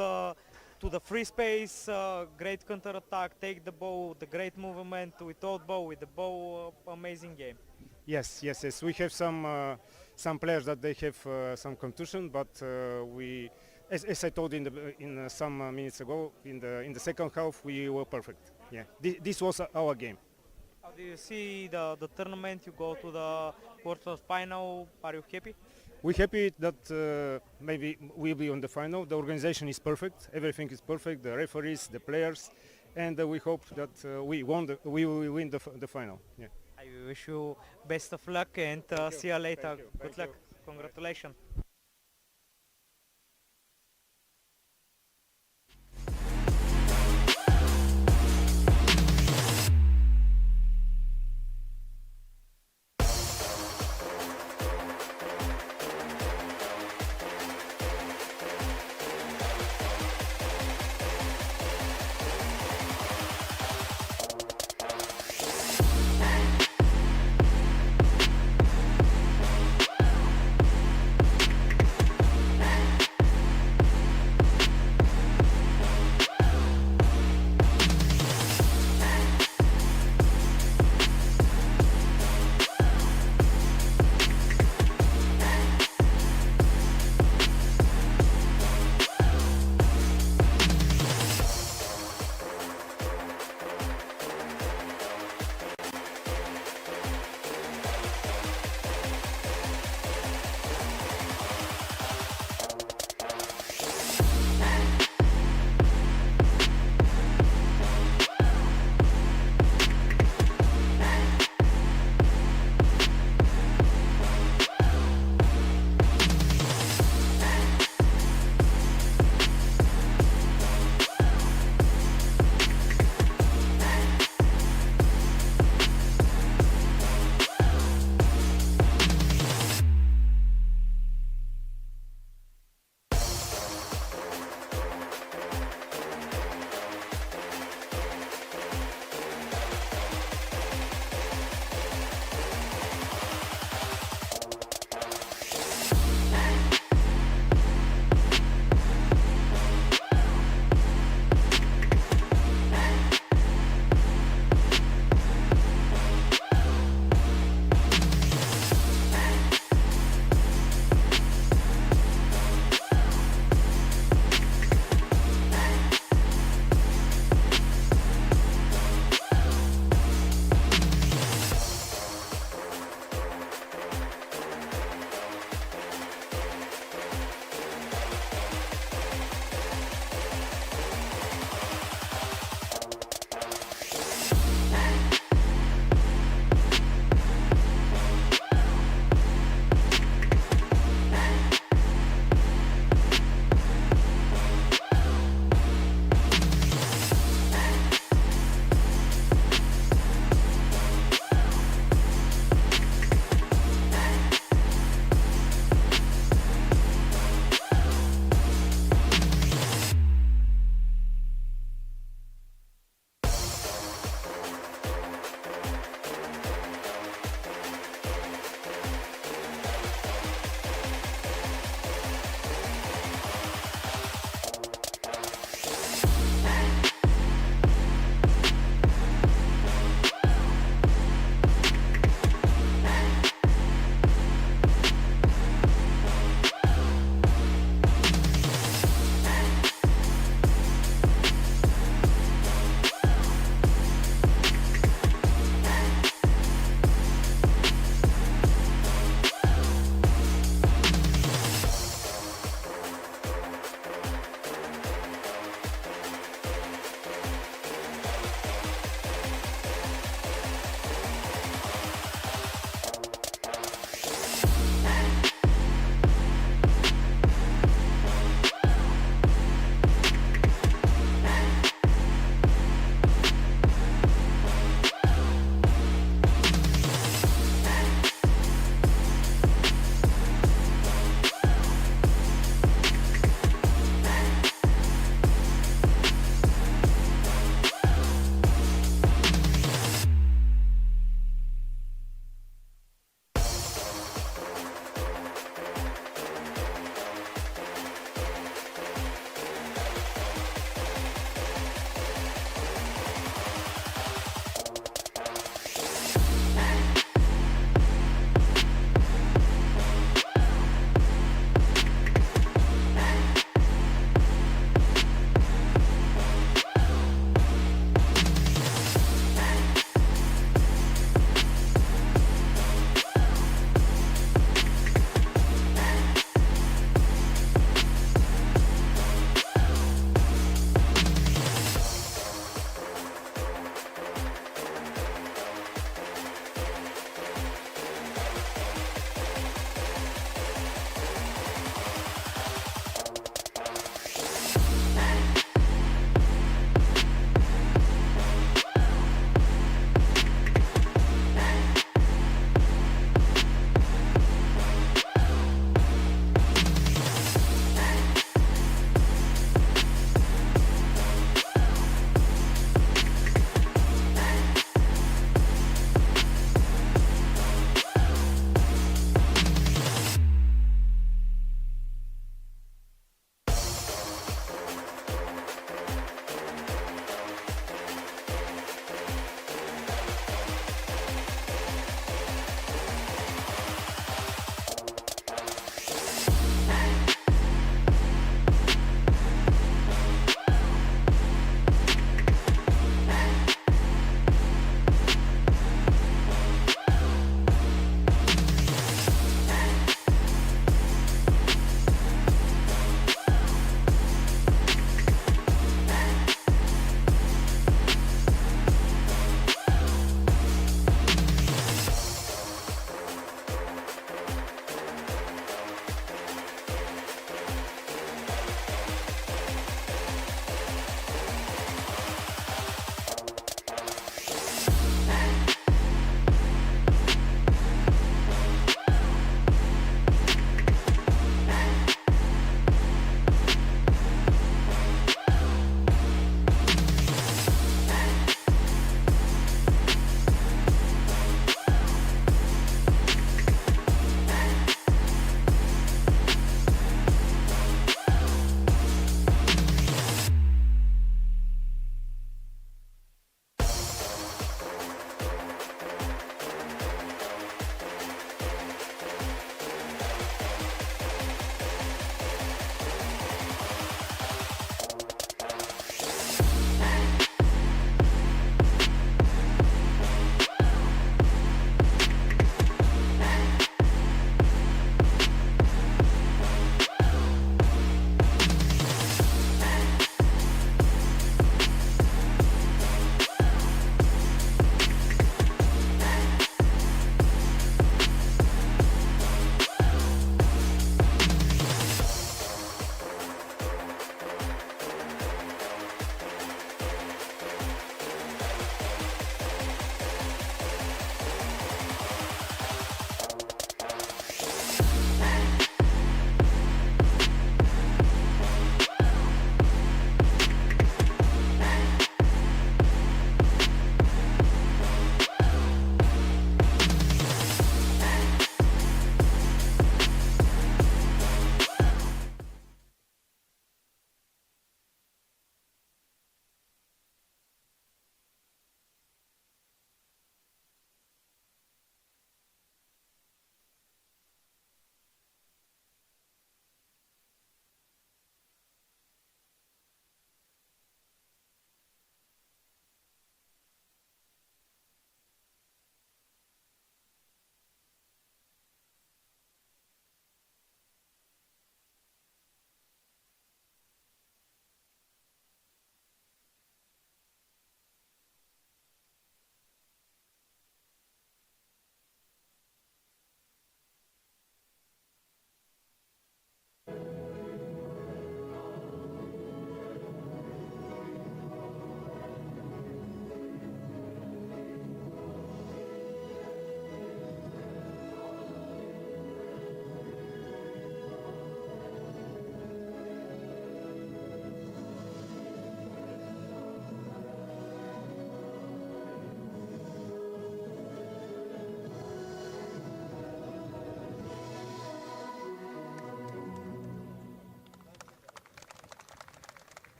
the free space, great counter attack, take the ball, the great movement without ball, with the ball, amazing game. Yes. We have some players that they have some contusion, but we, as I told in some minutes ago, in the second half we were perfect. Yeah, this was our game. How do you see the tournament? You go to the quarter final. Are you happy? We're happy that maybe we'll be on the final. The organization is perfect. Everything is perfect. The referees, the players, and we hope that we will win the final. Yeah. I wish you best of luck and see you later. Good luck. Congratulations.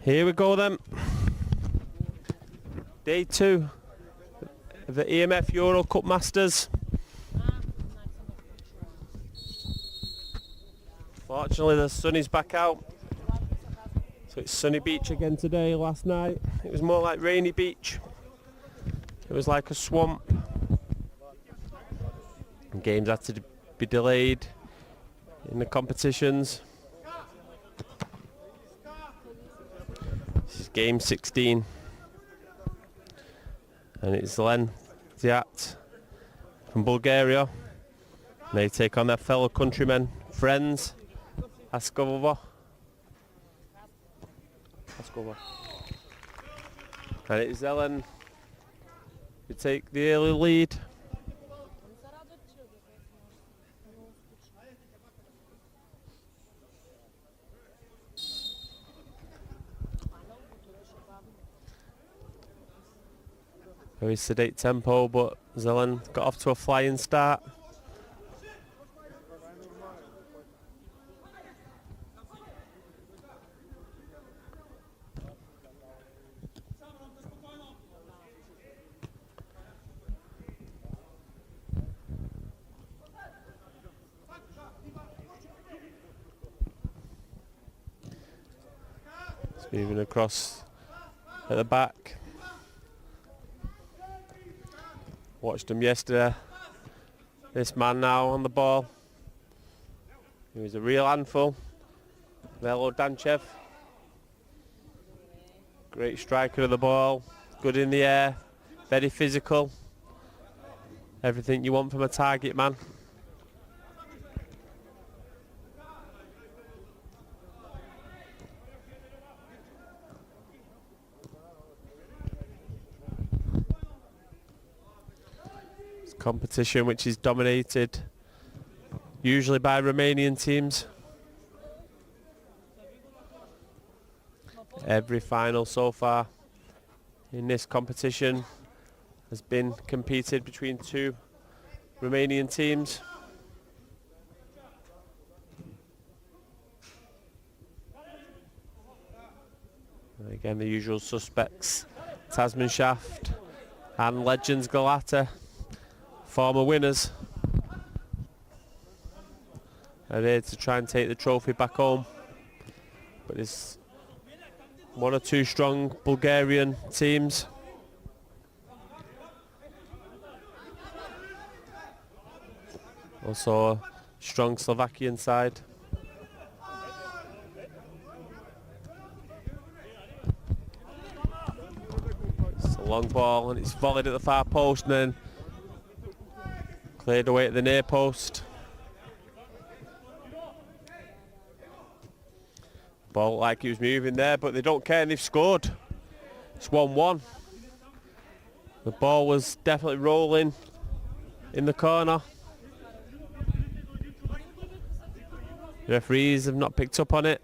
Here we go then. Day 2 of the E.M.F Eurocup Masters. Fortunately the sun is back out. So it's sunny beach again today. Last night it was more like rainy beach. It was like a swamp. And games had to be delayed in the competitions. This is game 16. And it's Zelen, Svyat from Bulgaria. And they take on their fellow countrymen, friends, Haskovo. And it's Zelen who take the early lead. Very sedate tempo, but Zelen got off to a flying start. It's moving across at the back. Watched him yesterday. This man now on the ball. He was a real handful. Vratchanski. Great striker of the ball. Good in the air. Very physical. Everything you want from a target man. Competition which is dominated usually by Romanian teams. Every final so far in this competition has been competed between 2 Romanian teams. And again the usual suspects, Tasman Shaft and Legends Galata. Former winners are here to try and take the trophy back home, but there's 1 or 2 strong Bulgarian teams. Also a strong Slovakian side. It's a long ball and it's volleyed at the far post and then cleared away at the near post. Ball like he was moving there, but they don't care and they've scored. It's 1-1. The ball was definitely rolling in the corner. The referees have not picked up on it.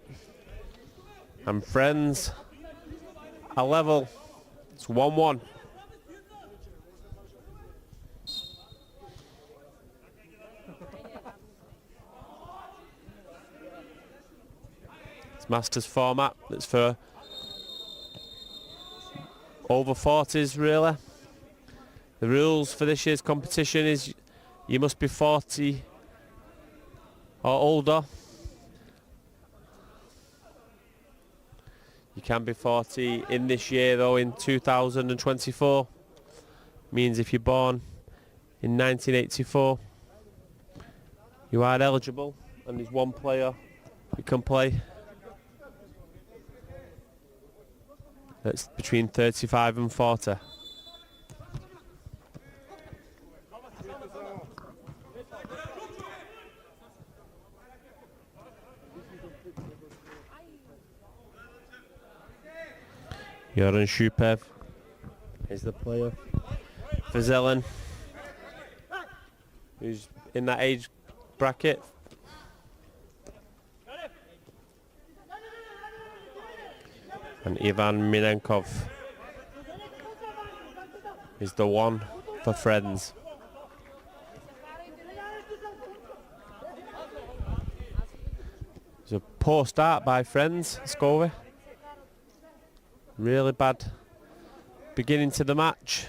And friends are level. It's 1-1. Masters format that's for over 40s really. The rules for this year's competition is you must be 40 or older. You can be 40 in this year though, in 2024. Means if you're born in 1984 you are eligible and there's 1 player who can play. That's between 35 and 40. Yoran Shupev is the player for Zelen, who's in that age bracket. And Ivan Minenkov is the one for friends. It's a poor start by friends, Skali. Really bad beginning to the match.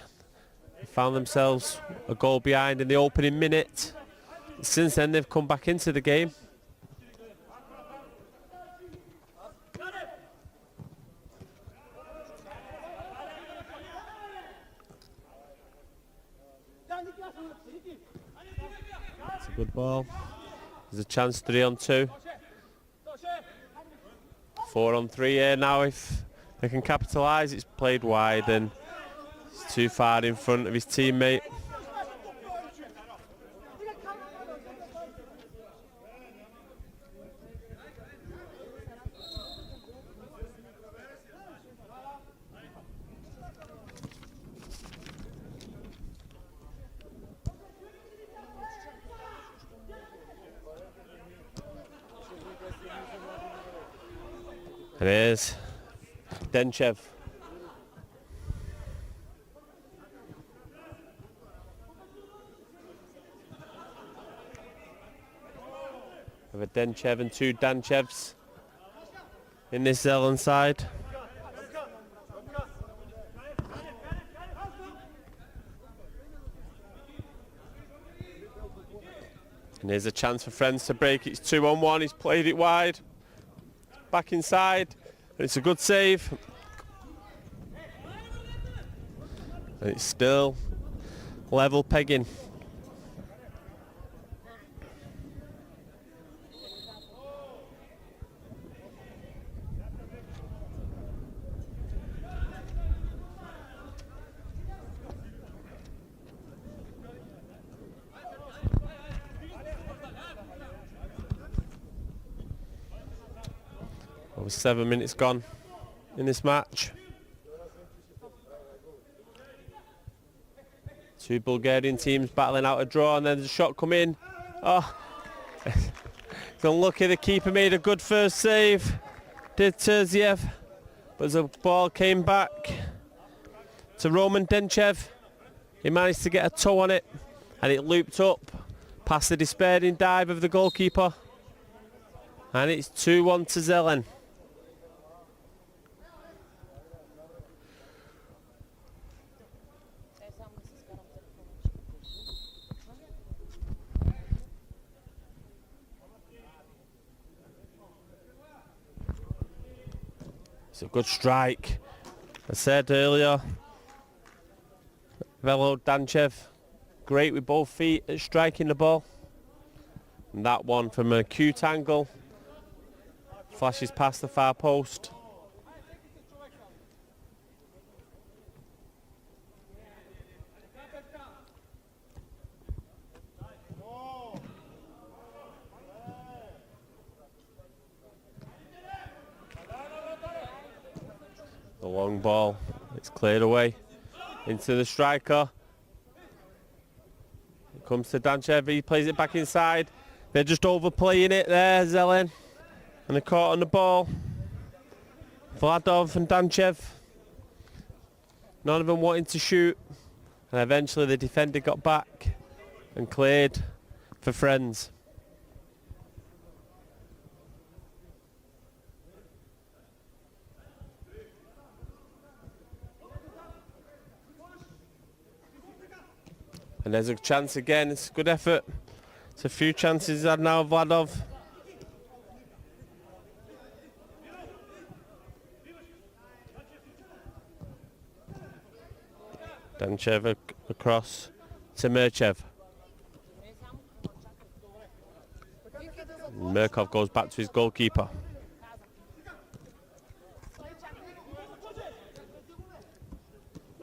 They found themselves a goal behind in the opening minute. Since then they've come back into the game. It's a good ball. There's a chance 3-on-2. 4-on-3 here now if they can capitalise. It's played wide and he's too far in front of his teammate. And here's Denchev. We have a Denchev and two Danchevs in this Zelen side. And here's a chance for Friends to break. It's 2-on-1. He's played it wide. Back inside. And it's a good save. And it's still level pegging. Over 7 minutes gone in this match. Two Bulgarian teams battling out a draw, and then there's a shot come in. Oh, it's unlucky. The keeper made a good first save, did Terziev, but the ball came back to Roman Denchev. He managed to get a toe on it, and it looped up past the despairing dive of the goalkeeper, and it's 2-1 to Zelen. It's a good strike. I said earlier, Velo Danchev, great with both feet at striking the ball. And that one from a cute angle, flashes past the far post. The long ball, it's cleared away into the striker. It comes to Danchev, he plays it back inside. They're just overplaying it there, Zelen. And they're caught on the ball. Vladov and Danchev, none of them wanting to shoot. And eventually the defender got back and cleared for Friends. And there's a chance again. It's a good effort. It's a few chances he's had now, Vladov. Danchev across to Merchev. Merkov goes back to his goalkeeper.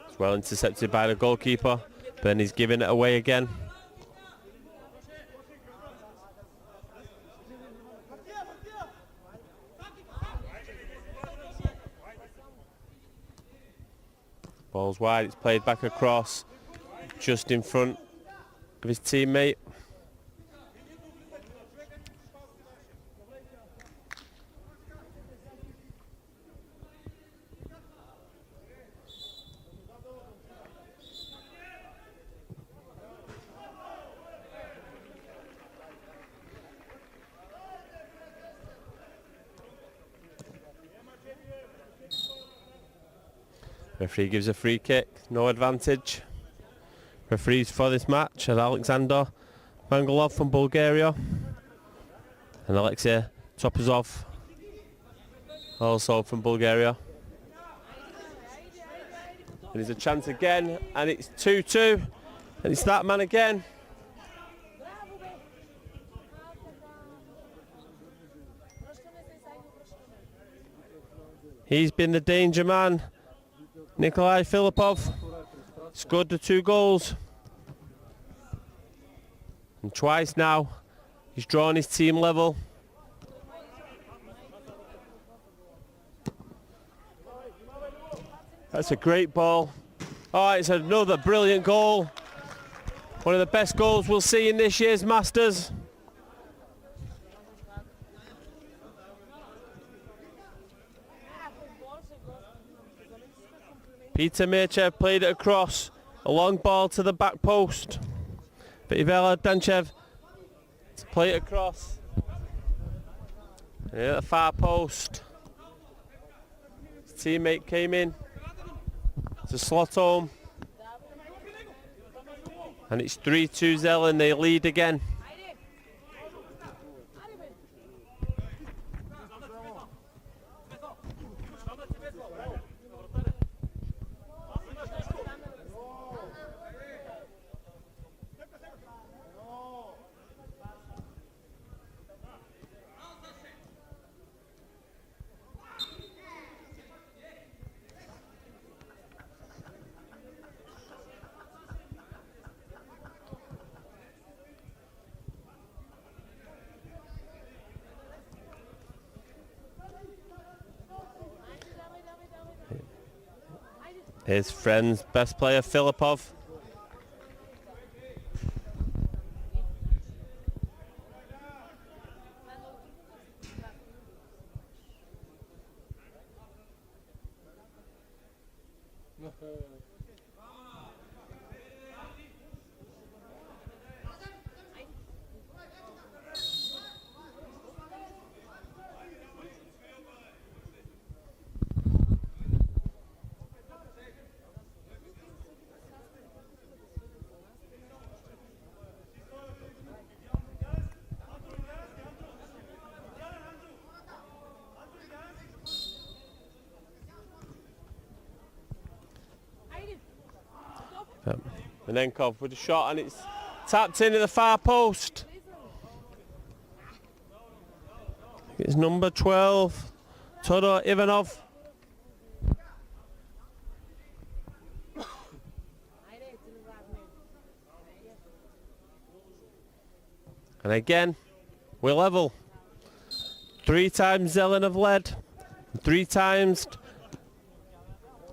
It's well intercepted by the goalkeeper. Then he's giving it away again. Ball's wide, it's played back across, just in front of his teammate. Referee gives a free kick, no advantage. Referees for this match are Alexander Mangalov from Bulgaria and Alexei Topazov, also from Bulgaria. And there's a chance again, and it's 2-2, and it's that man again. He's been the danger man, Nikolai Filipov. Scored the 2 goals. And twice now, he's drawn his team level. That's a great ball. Oh, it's another brilliant goal. One of the best goals we'll see in this year's Masters. Peter Mirchev played it across, a long ball to the back post. But Ivela Danchev to play it across. Yeah, the far post. His teammate came in to slot home. And it's 3-2 Zelen, they lead again. His friend's best player, Filipov. Menenkov with a shot and it's tapped into the far post. It's number 12, Todor Ivanov. And again, we're level. 3 times Zelen have led. 3 times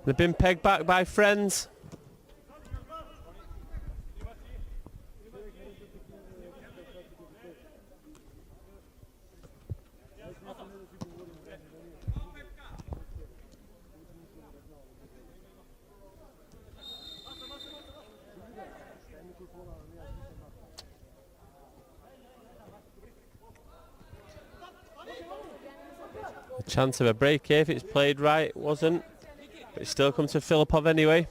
they've been pegged back by friends. Chance of a break here if it's played right. It wasn't, but it's still come to Filipov anyway.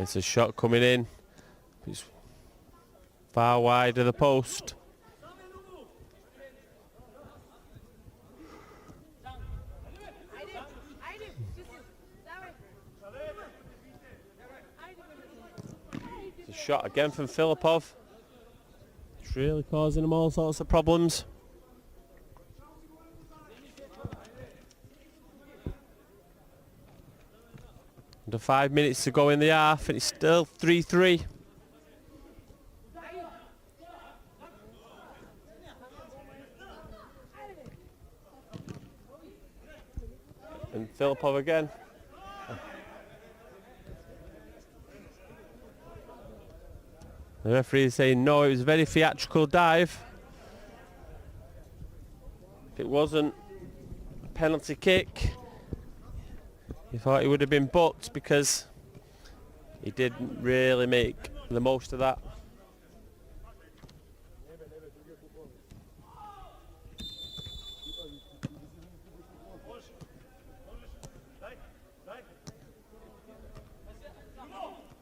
It's a shot coming in. It's far wide of the post. It's a shot again from Filipov. It's really causing him all sorts of problems. Under 5 minutes to go in the half and it's still 3-3. And Filipov again. The referee is saying no, it was a very theatrical dive. If it wasn't a penalty kick, he thought he would have been booked because he didn't really make the most of that.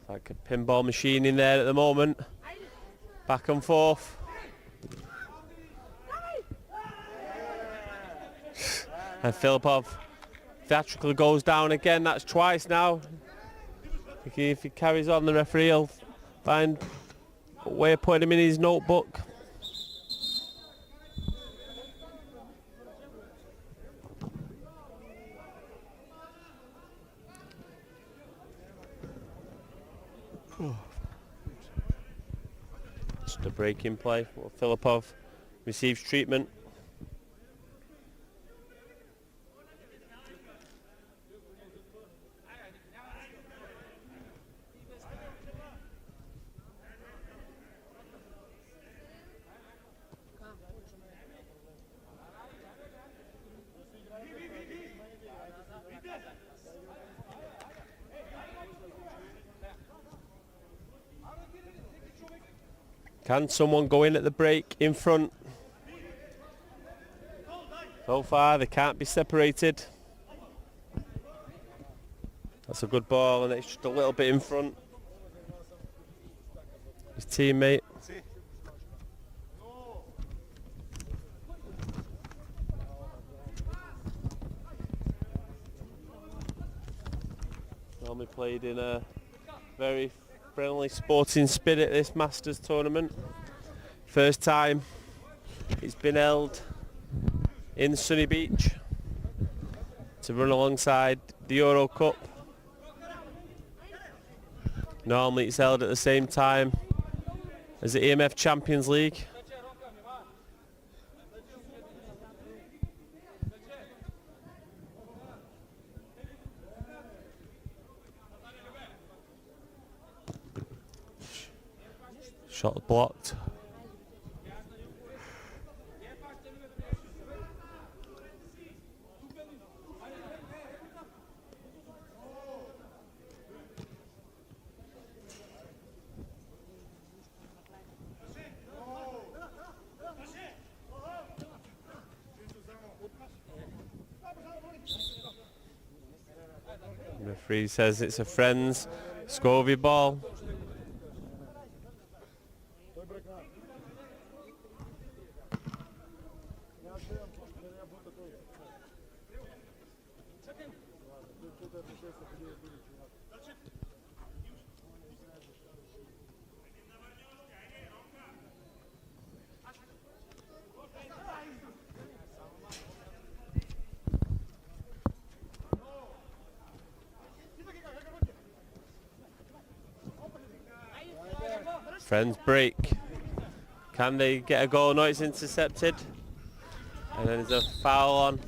Like a pinball machine in there at the moment. Back and forth. And Filipov theatrically goes down again. That's twice now. If he carries on, the referee will find a way of putting him in his notebook. Just a break in play. Filipov receives treatment. Can someone go in at the break in front? So far they can't be separated. That's a good ball and it's just a little bit in front. His teammate. Normally played in a very friendly sporting spirit, this Masters tournament. First time it's been held in Sunny Beach to run alongside the Eurocup. Normally it's held at the same time as the E.M.F Champions League. Shot blocked. The referee says it's a friend's Skovie ball. Friends break. Can they get a goal? No, it's intercepted. And then there's a foul on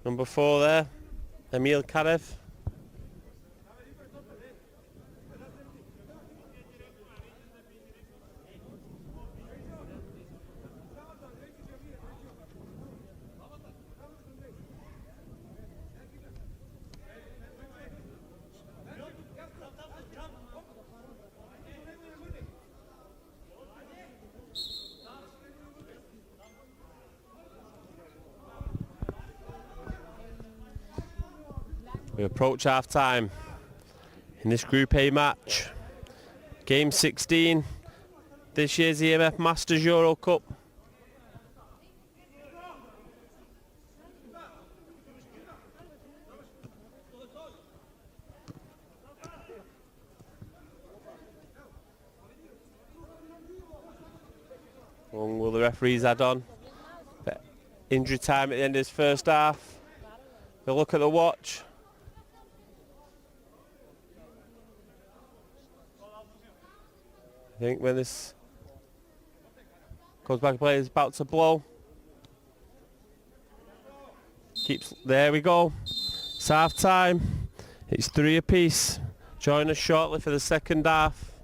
number 4 there, Emil Karev. We approach half time in this Group A match. Game 16, this year's E.M.F Masters Eurocup. How long will the referees add on? Injury time at the end of this first half. We'll look at the watch. I think when this goes back to play, it's about to blow. There we go. It's half time. It's 3 apiece. Join us shortly for the second half.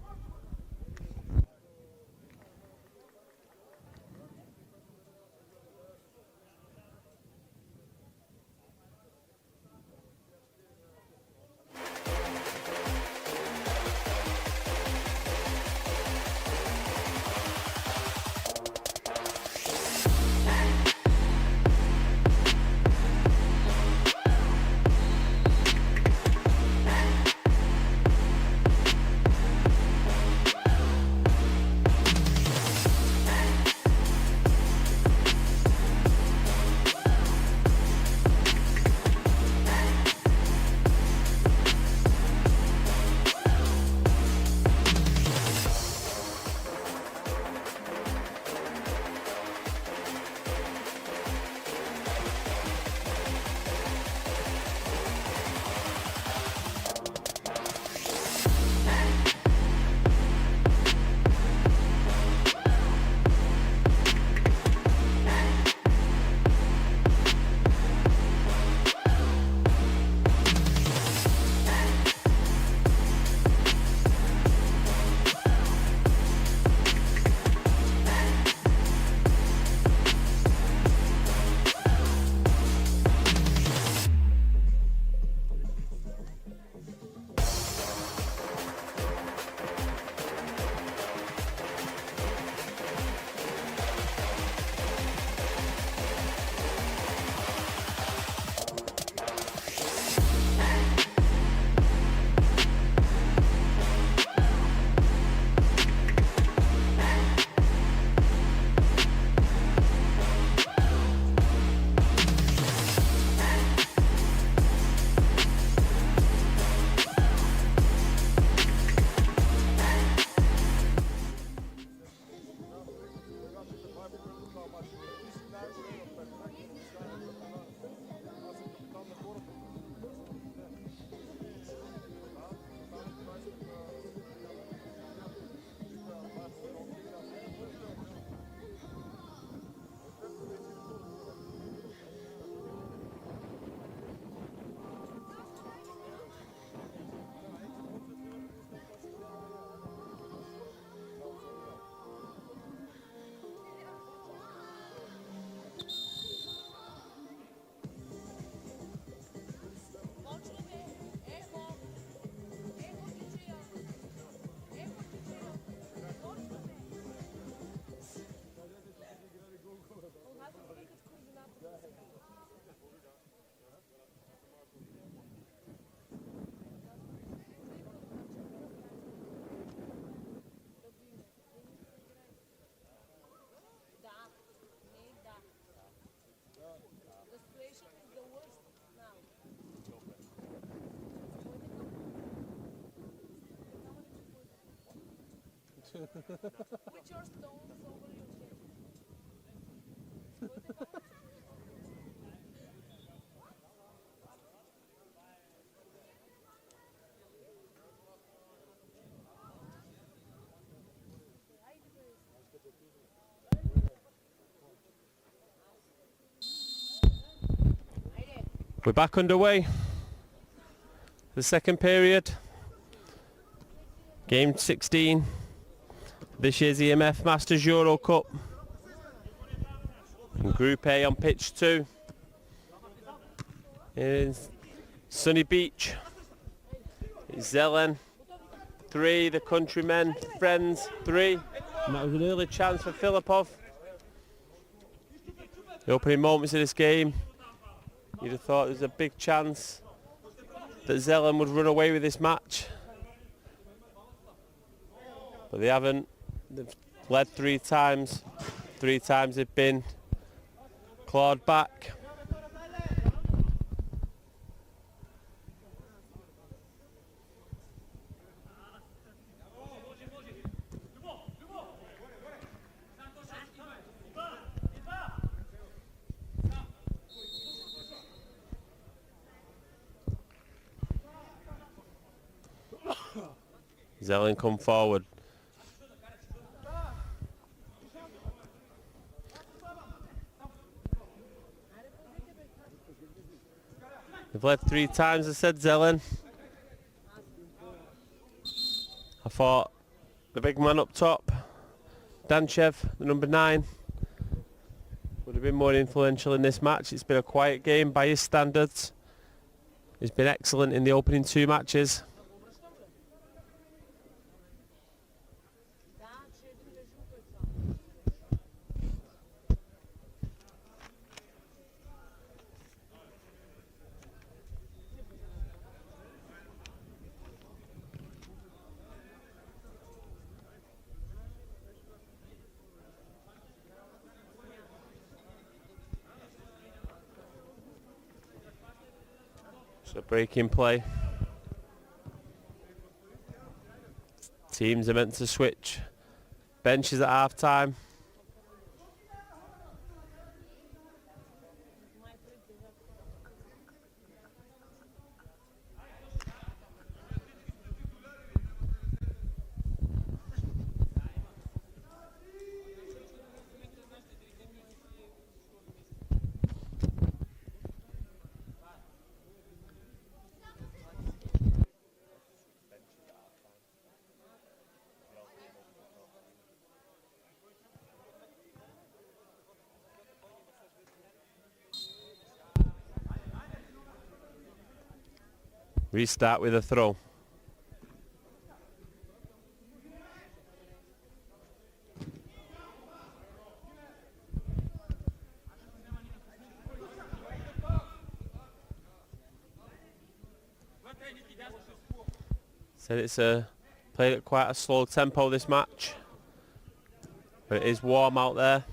With your stones over your head. We're back underway. The second period. Game 16. This year's E.M.F Masters Eurocup. And Group A on pitch 2. In Sunny Beach. Zelen 3, the countrymen, friends 3. And that was an early chance for Filipov. The opening moments of this game, you'd have thought there was a big chance that Zelen would run away with this match. But they haven't. They've led 3 times. 3 times they've been clawed back. Zelen come forward. They've led 3 times, I said, Zelen. thought the big man up top, Danchev, the number 9, would have been more influential in this match. It's been a quiet game by his standards. He's been excellent in the opening 2 matches. So breaking play. Teams are meant to switch benches at half time. Restart with a throw. Said it's played at quite a slow tempo this match, but it is warm out there,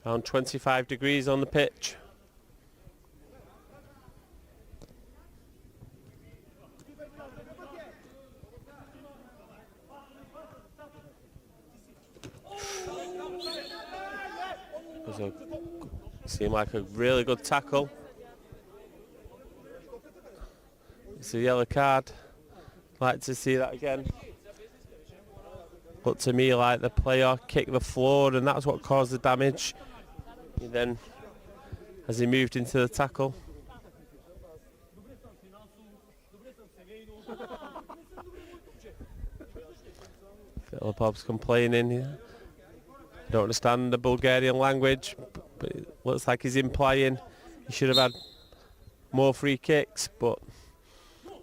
around 25 degrees on the pitch. Seemed like a really good tackle. It's a yellow card. Like to see that again. Looked to me like the player kicked the floor and that's what caused the damage. Then, as he moved into the tackle. Filippov's complaining here. Don't understand the Bulgarian language, but it looks like he's implying he should have had more free kicks, but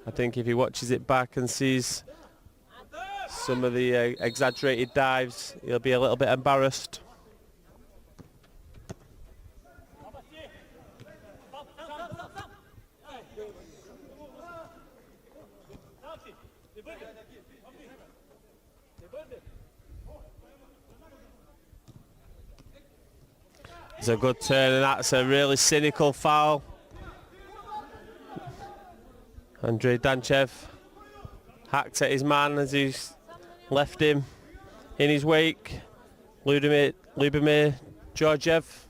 I think if he watches it back and sees some of the exaggerated dives, he'll be a little bit embarrassed. It's a good turn and that's a really cynical foul. Andrei Danchev hacked at his man as he's left him in his wake. Lyubomir Georgiev.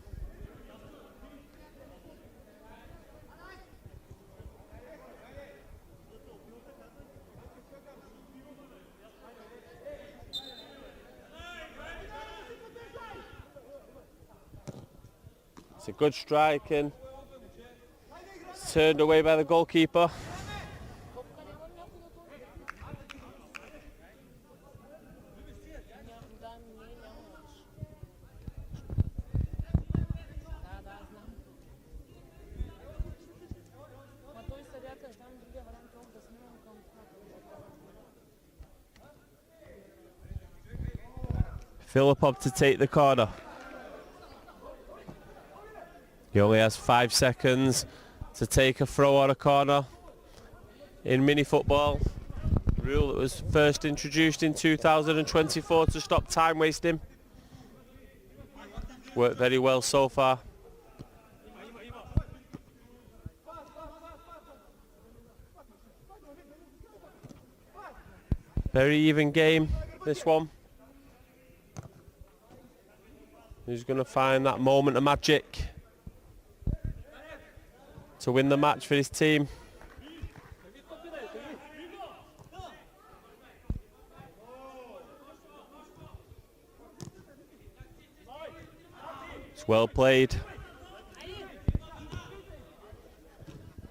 It's a good strike and it's turned away by the goalkeeper. Filippov to take the corner. He only has 5 seconds to take a throw or a corner in mini football. A rule that was first introduced in 2024 to stop time wasting. Worked very well so far. Very even game, this one. Who's going to find that moment of magic to win the match for his team? It's well played.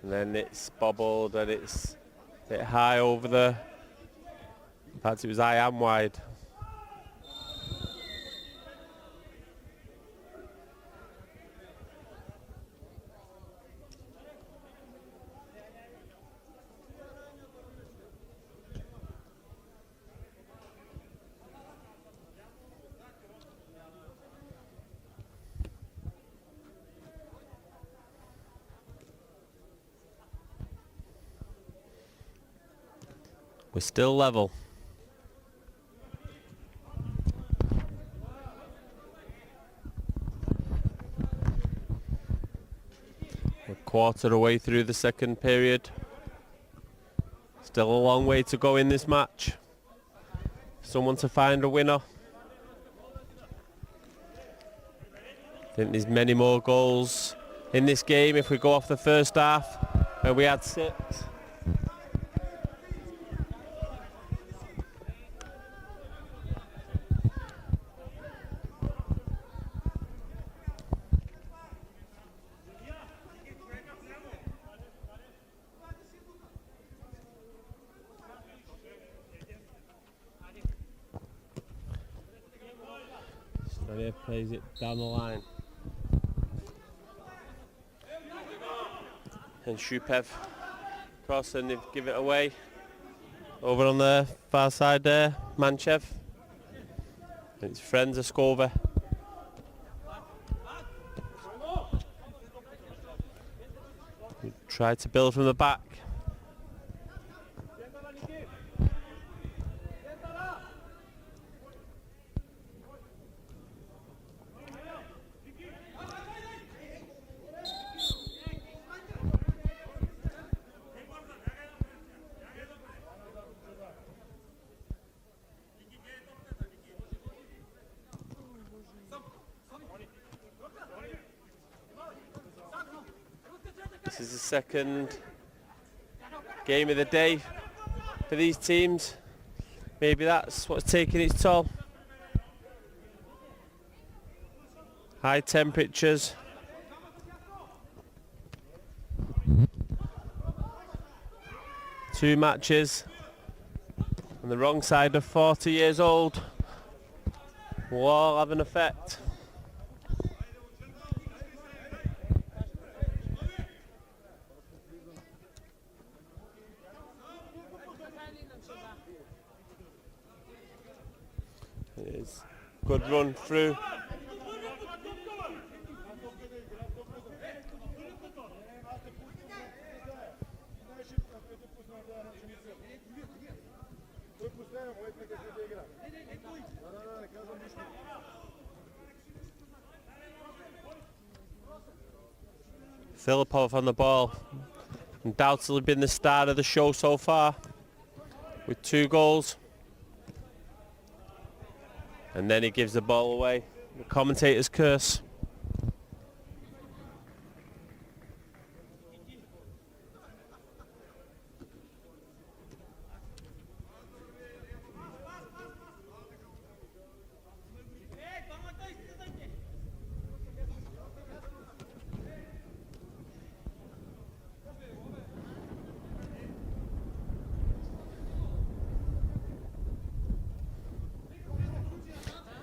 And then it's bobbled and it's a bit high over the In fact, it was I am wide. We're still level. We're a quarter away through the second period. Still a long way to go in this match. Someone to find a winner. I think there's many more goals in this game if we go off the first half where we had 6. Svyat plays it down the line. And Shupev cross and they give it away. Over on the far side there, Manchev. And his friends Haskovo. He tried to build from the back. This is the second game of the day for these teams. Maybe that's what's taking its toll. High temperatures. Two matches on the wrong side of 40 years old will all have an effect. It's good run through. Filipov on the ball. Undoubtedly been the star of the show so far with 2 goals. And then he gives the ball away. The commentator's curse.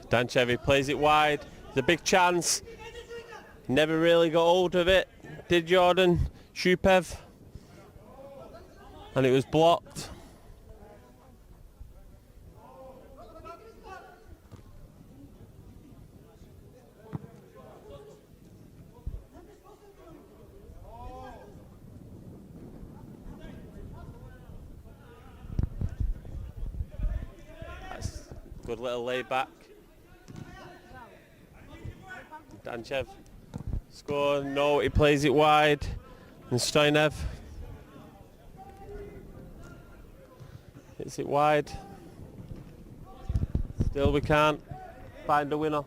Danchev plays it wide. It's a big chance. Never really got hold of it, did Jordan Shupev? And it was blocked. That's a good little lay back. Danchev score, no, he plays it wide. And Stoinev hits it wide. Still we can't find a winner.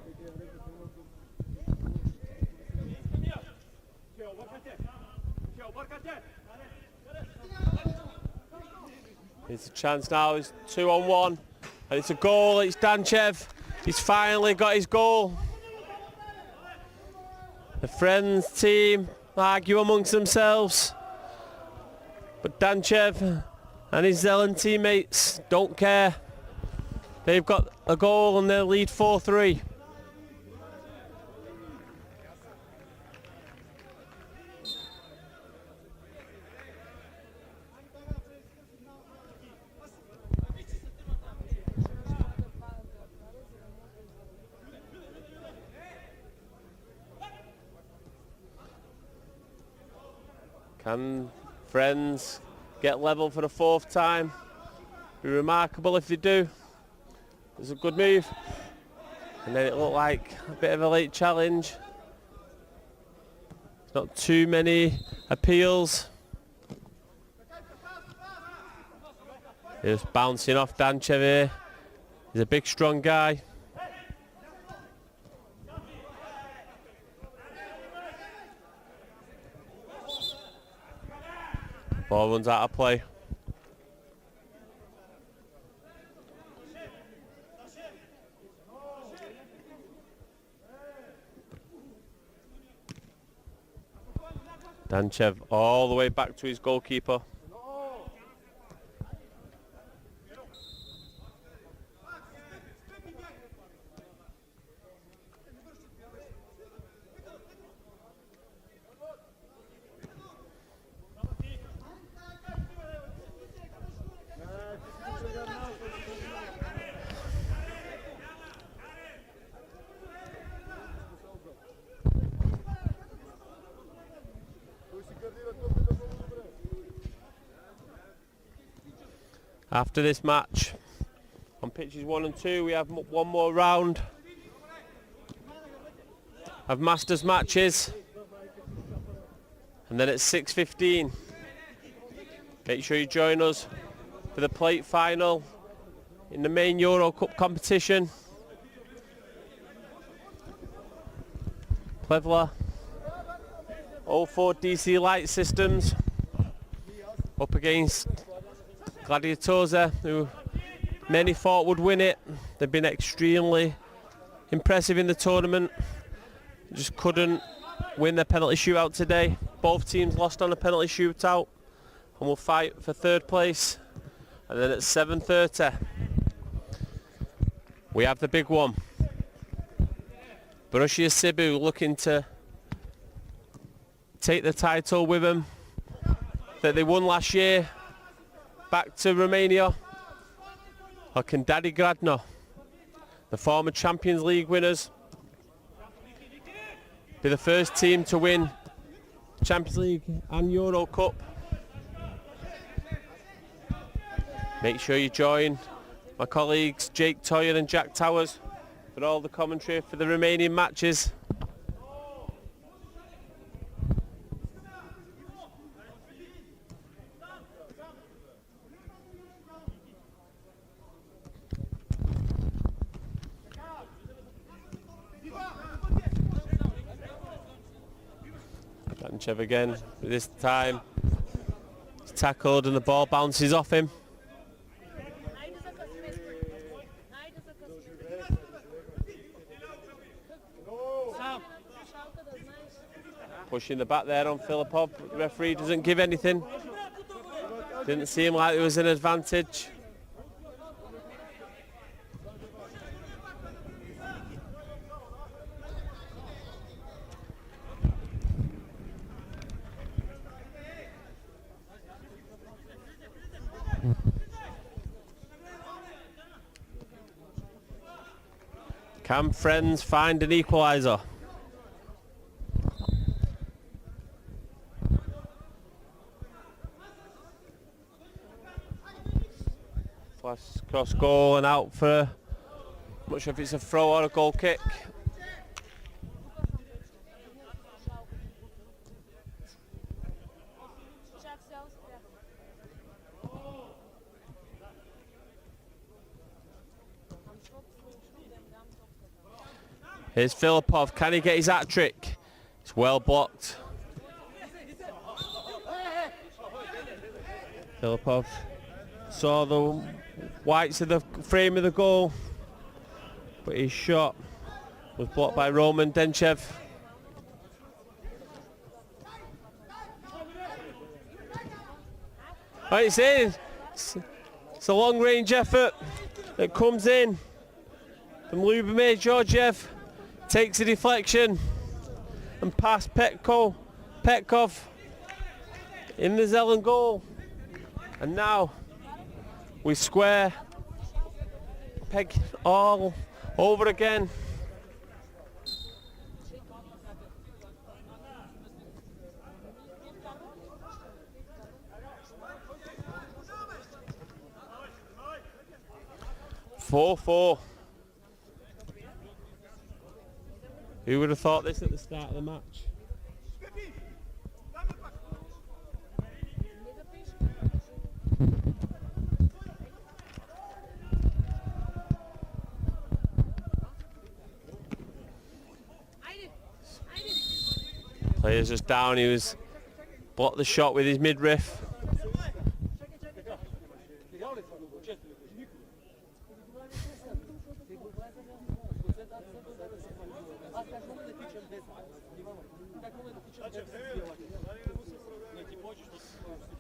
It's a chance now, it's 2-on-1. And it's a goal, it's Danchev. He's finally got his goal. The Friends team argue amongst themselves, but Danchev and his Zelen teammates don't care. They've got a goal and they'll lead 4-3. Can Friends get level for the 4th time? Be remarkable if they do. It's a good move. And then it looked like a bit of a late challenge. Not too many appeals. He's bouncing off Danchev here. He's a big strong guy. Ball runs out of play. Danchev all the way back to his goalkeeper. After this match, on pitches 1 and 2, we have one more round of Masters matches, and then at 6:15, make sure you join us for the plate final in the main Eurocup competition. Plevla 04 DC light systems up against Gladiatosa, who many thought would win it. They've been extremely impressive in the tournament. Just couldn't win the penalty shootout today. Both teams lost on a penalty shootout and will fight for 3rd place. And then at 7:30, we have the big one. Borussia Sibiu looking to take the title with them that they won last year back to Romania. Or can Daddy Gradno, the former Champions League winners, be the first team to win Champions League and Eurocup? Make sure you join my colleagues Jake Toyer and Jack Towers for all the commentary for the remaining matches. Danchev again, but this time he's tackled and the ball bounces off him. Pushing the back there on Filipov, the referee doesn't give anything. Didn't seem like there was an advantage. Can Friends find an equaliser? Flash cross goal and out for, I'm not sure if it's a throw or a goal kick. Here's Filipov, can he get his hat-trick? It's well blocked. Filipov saw the whites of the frame of the goal, but his shot was blocked by Roman Danchev. Like you saying, it's a long-range effort. that comes in from Lubomir Georgiev, takes a deflection and past Petkov in the Zelen goal. And now we square peg all over again. Four. Who would have thought this at the start of the match? Player's just down, he was blocked the shot with his midriff.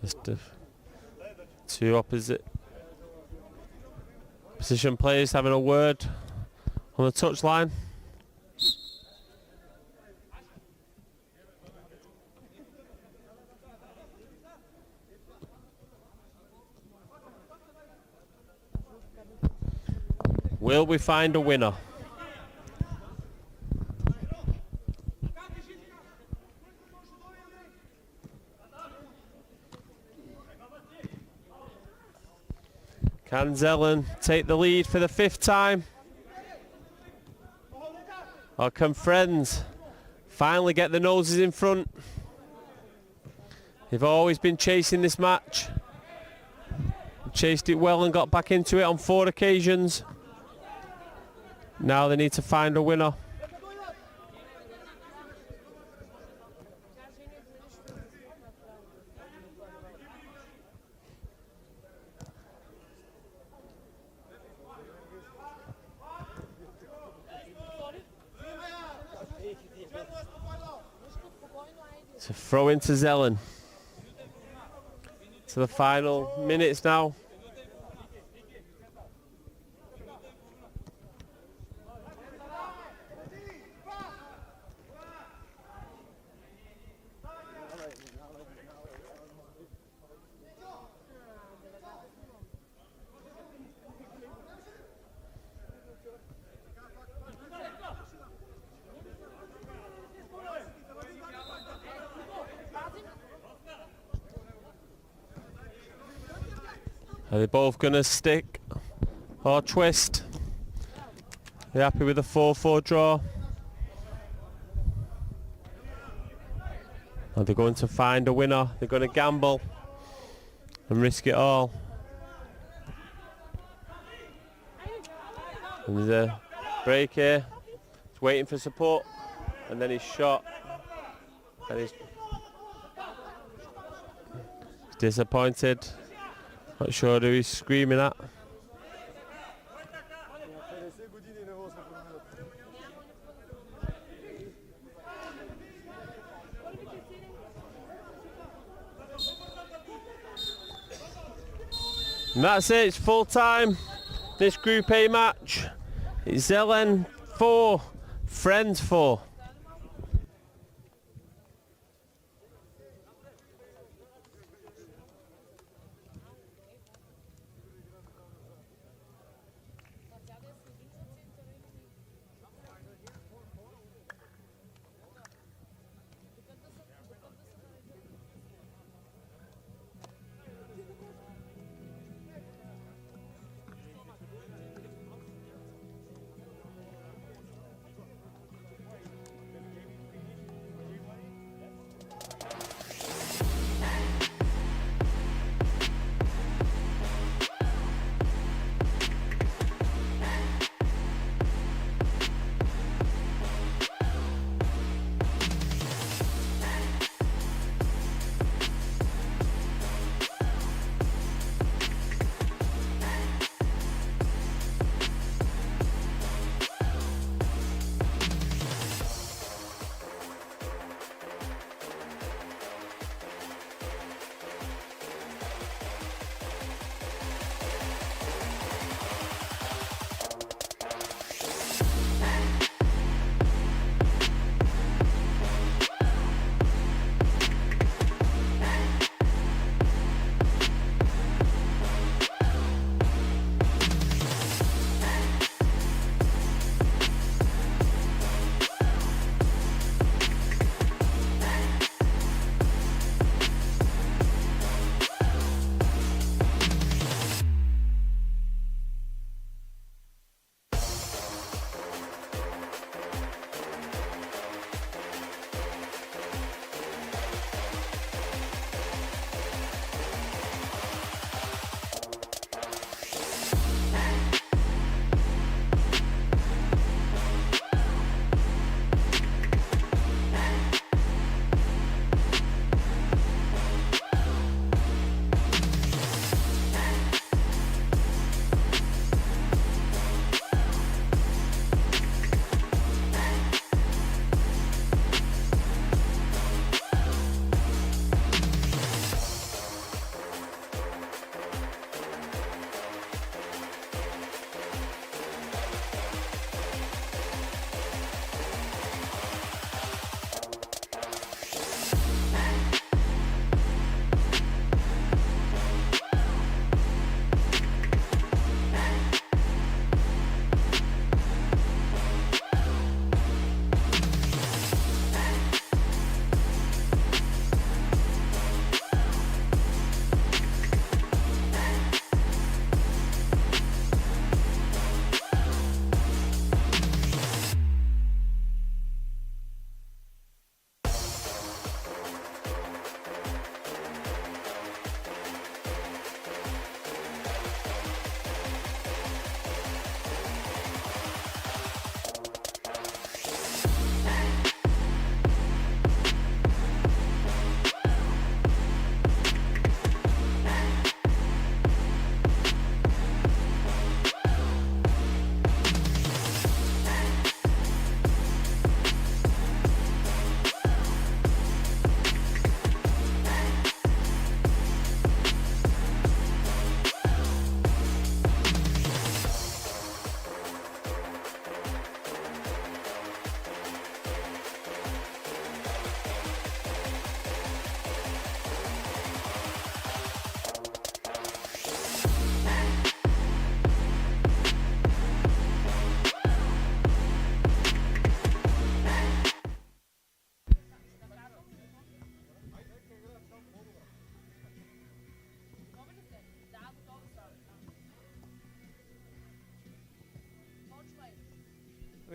Just two opposite position players having a word on the touchline. Will we find a winner? Can Zelen take the lead for the 5th time? Or can Friends finally get the noses in front? They've always been chasing this match. Chased it well and got back into it on 4 occasions. Now they need to find a winner. To throw into Zelen. To the final minutes now. Are they both going to stick or twist? They're happy with a 4-4 draw. Are they going to find a winner? They're going to gamble and risk it all. And there's a break here. He's waiting for support. And then he's shot. And he's disappointed. Not sure who he's screaming at. And that's it, it's full time. This Group A match. It's Zelen 4, Friends 4.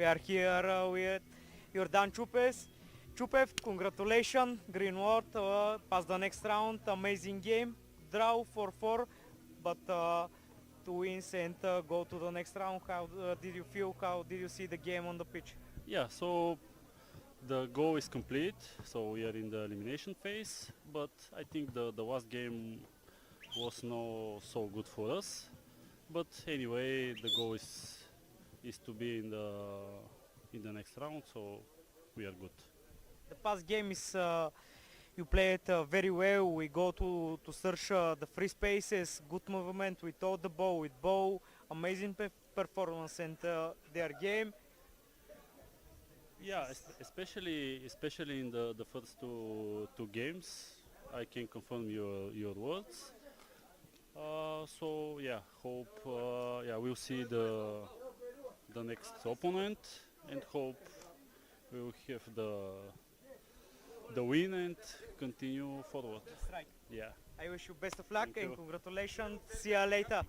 We are here with Jordan Chupes. Chupev, congratulations, green ward, past the next round, amazing game, draw 4-4, but 2 wins and go to the next round. How did you feel? How did you see the game on the pitch? Yeah, so the goal is complete, so we are in the elimination phase, but I think the last game was not so good for us. But anyway, the goal is to be in the next round, so we are good. The past game is you play it very well. We go to search the free spaces, good movement without the ball, with ball, amazing performance and their game. Yeah, especially in the first two games, I can confirm your words. So yeah, hope we'll see the next opponent and hope we'll have the win and continue forward. That's right. Yeah. I wish you best of luck Thank and you. congratulations. See you later.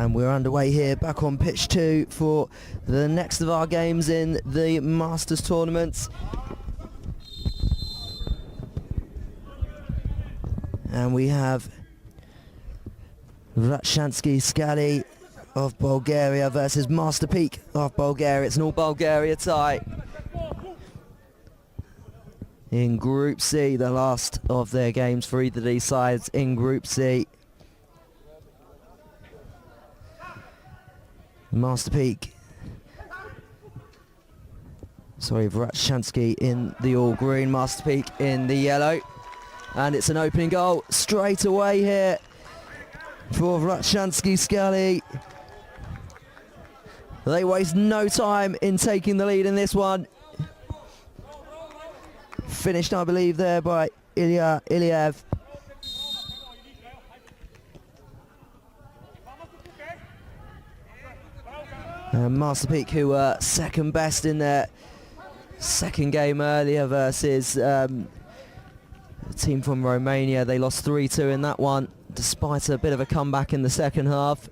And we're underway here back on pitch 2 for the next of our games in the Masters tournament. And we have Vratchanski Skali of Bulgaria versus Master Peak of Bulgaria. It's an all Bulgaria tie. In Group C, the last of their games for either of these sides in Group C. Master Peak, Vratchanski in the all green, Master Peak in the yellow. And it's an opening goal straight away here for Vratchanski Skali. They waste no time in taking the lead in this one. Finished, I believe, there by E.M.F. Master Peak, who were second best in their second game earlier versus a team from Romania. They lost 3-2 in that one, despite a bit of a comeback in the second half.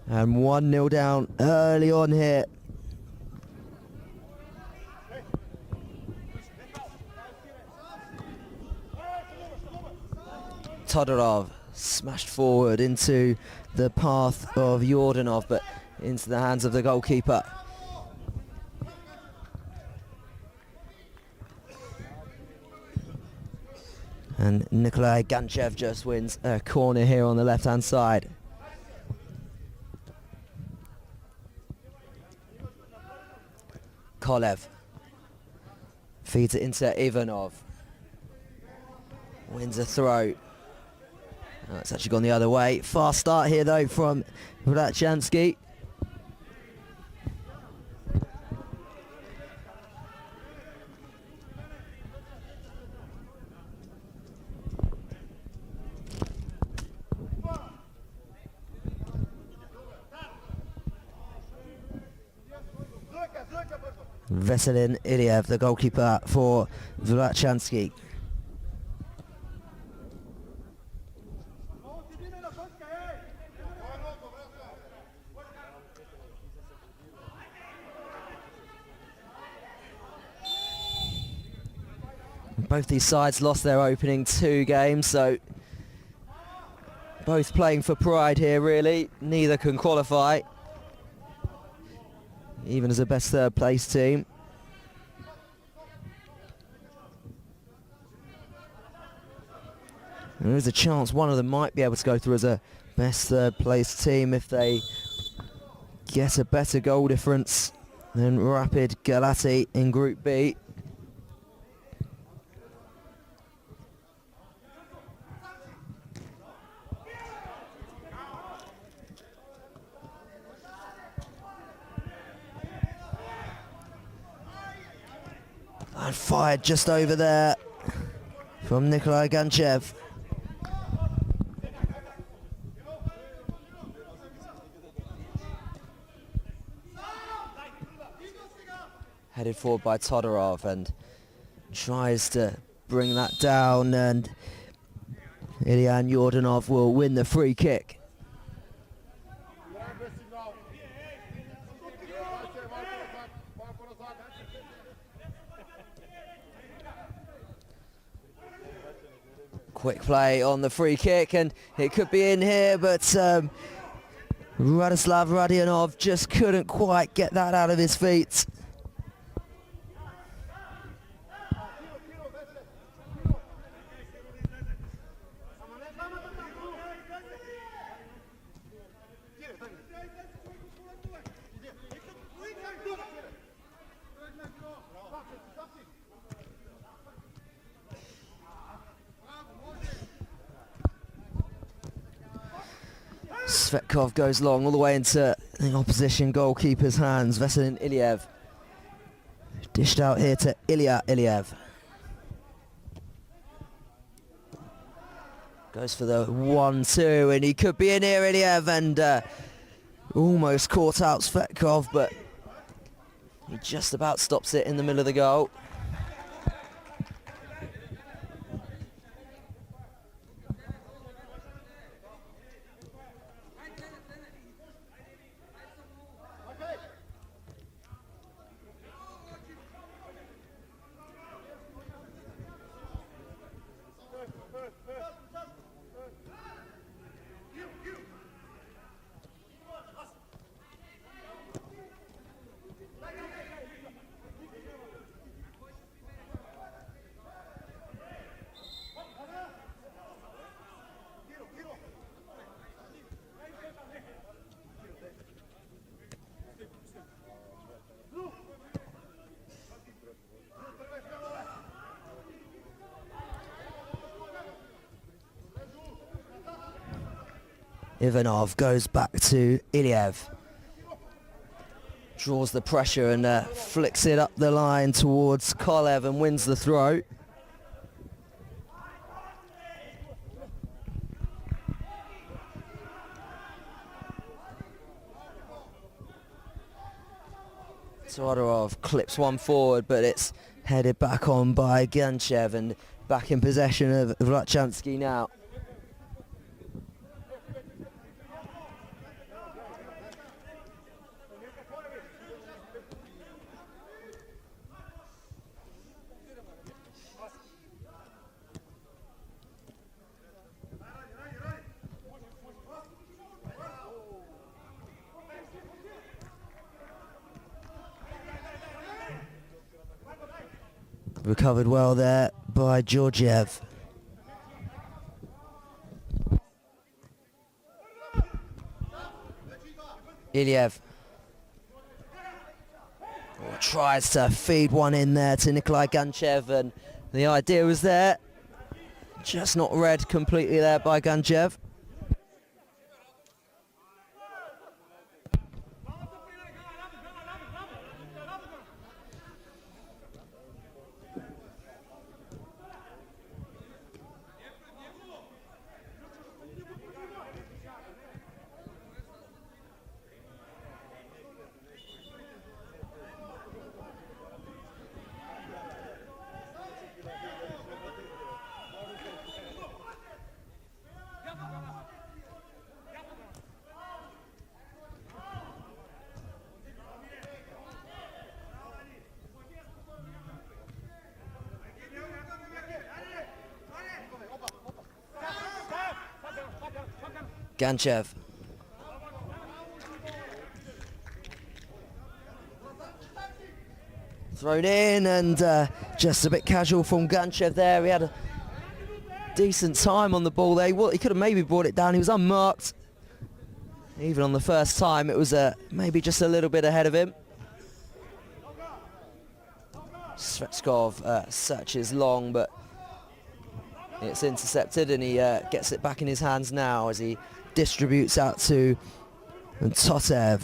And 1-0 down early on here. Todorov smashed forward into the path of Yordanov, but into the hands of the goalkeeper. And Nikolai Ganchev just wins a corner here on the left-hand side. Kolev feeds it into Ivanov. Wins a throw. Oh, it's actually gone the other way. Fast start here though from Vratchanski. Zelen Iliev, the goalkeeper for Vratchanski. Both these sides lost their opening 2 games, so both playing for pride here really. Neither can qualify, even as a best third place team. And there is a chance one of them might be able to go through as a best third place team if they get a better goal difference than Rapid Galati in Group B. And fired just over there from Nikolai Ganchev. Headed forward by Todorov and tries to bring that down, and Ilyan Yordanov will win the free kick. Quick play on the free kick, and it could be in here, but Radislav Radionov just couldn't quite get that out of his feet. Svetkov goes long all the way into the opposition goalkeeper's hands. Veselin Iliev dished out here to Ilya Iliev. Goes for the 1-2, and he could be in here, Iliev, and almost caught out Svetkov, but he just about stops it in the middle of the goal. Ivanov goes back to Iliev. Draws the pressure and flicks it up the line towards Kolev and wins the throw. Todorov clips one forward, but it's headed back on by Ganchev and back in possession of Vratchanski now. Recovered well there by Georgiev. Iliev tries to feed one in there to Nikolai Ganchev, and the idea was there, just not read completely there by Ganchev. Ganchev. Thrown in, and just a bit casual from Ganchev there. He had a decent time on the ball there. He could have maybe brought it down. He was unmarked. Even on the first time, it was maybe just a little bit ahead of him. Svechkov searches long, but it's intercepted, and he gets it back in his hands now as he distributes out to Totev.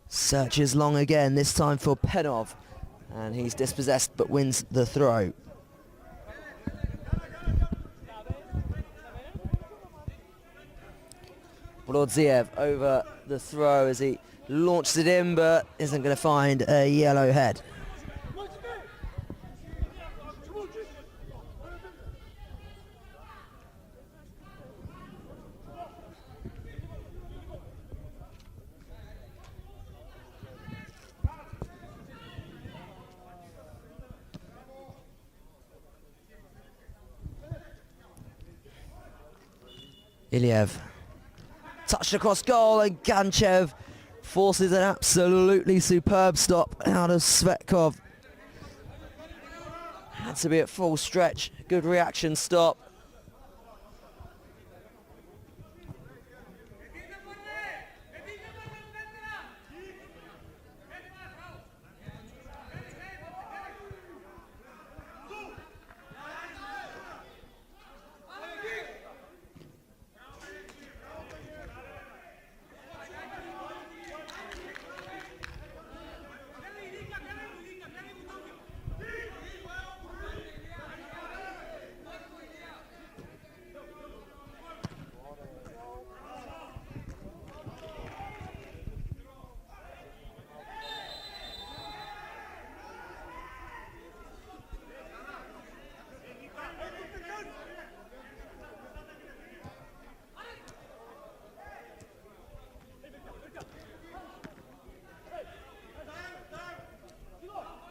Searches long again, this time for Penov, and he's dispossessed but wins the throw. Brodziev over the throw as he launches it in, but isn't going to find a yellow head. Iliev touched across goal, and Ganchev forces an absolutely superb stop out of Svetkov. Had to be at full stretch. Good reaction stop.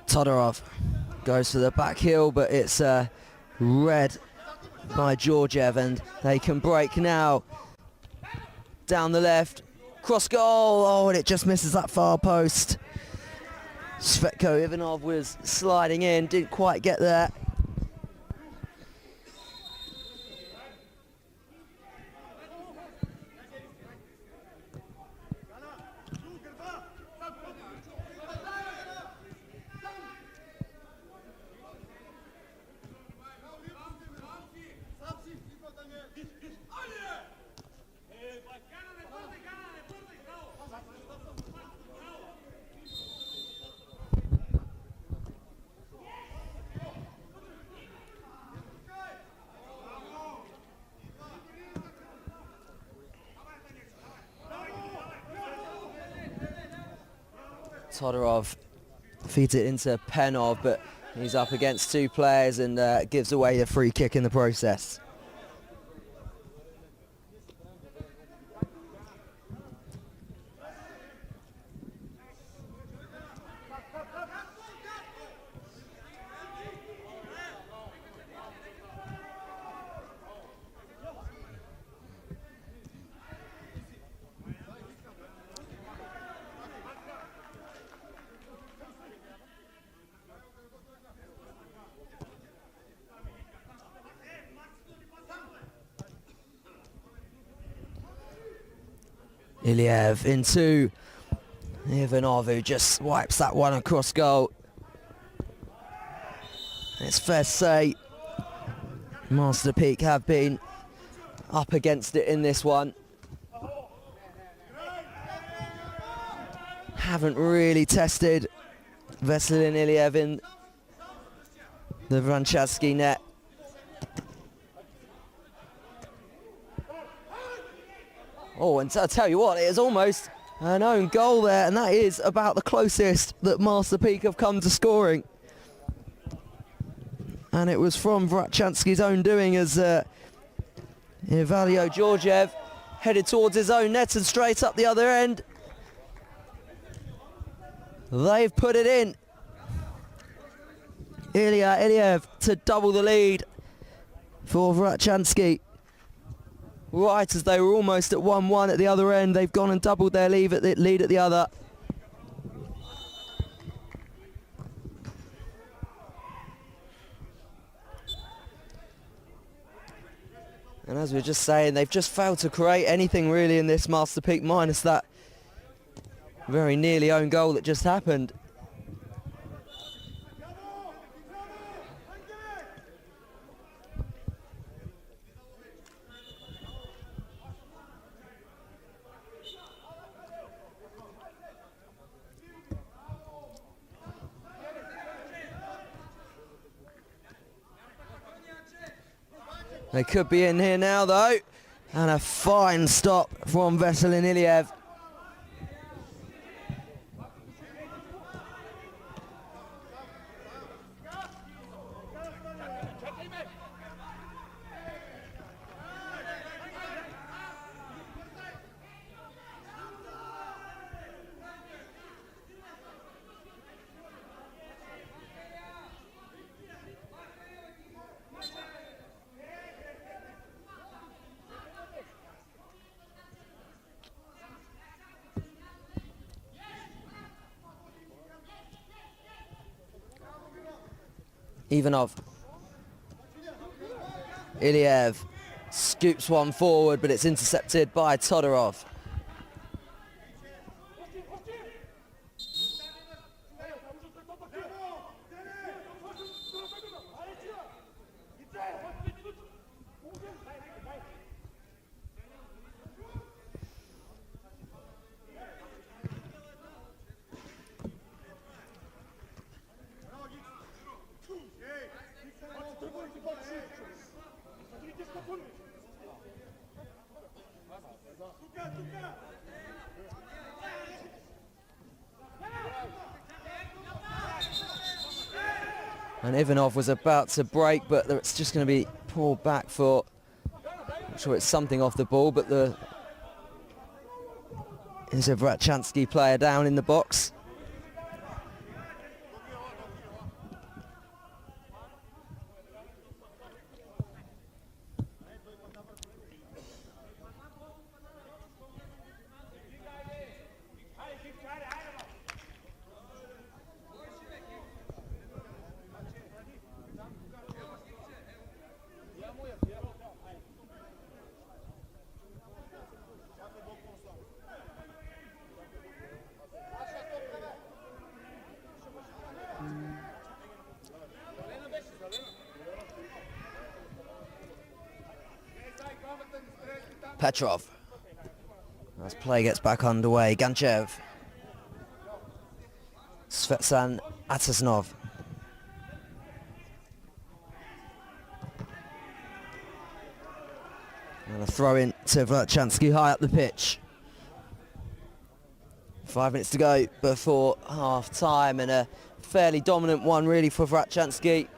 Todorov goes for the back heel, but it's read by Georgiev, and they can break now. Down the left, cross goal, oh, and it just misses that far post. Svetko Ivanov was sliding in, didn't quite get there. Todorov feeds it into Penov, but he's up against two players and gives away the free kick in the process. Iliev into Ivanov, who just wipes that one across goal. It's fair to say Master Peak have been up against it in this one. Haven't really tested Veselin Iliev in the Vratchanski net. Oh, and I tell you what, it is almost an own goal there, and that is about the closest that Master Peak have come to scoring. And it was from Vratchansky's own doing as Ivalio Georgiev headed towards his own net and straight up the other end. They've put it in. Ilya Iliev to double the lead for Vratchansky. Right as they were almost at 1-1 at the other end, they've gone and doubled their lead at the other. And as we were just saying, they've just failed to create anything really in this Master Peak, minus that very nearly own goal that just happened. They could be in here now though, and a fine stop from Veselin Iliev. Ivanov. Iliev scoops one forward, but it's intercepted by Todorov. And Ivanov was about to break, but it's just going to be pulled back for, I'm sure it's something off the ball, but there's a Vratchansky player down in the box. Petrov. As play gets back underway, Ganchev. Svetsan Atasnov. And a throw in to Vratchanski high up the pitch. 5 minutes to go before half time, and a fairly dominant one really for Vratchanski.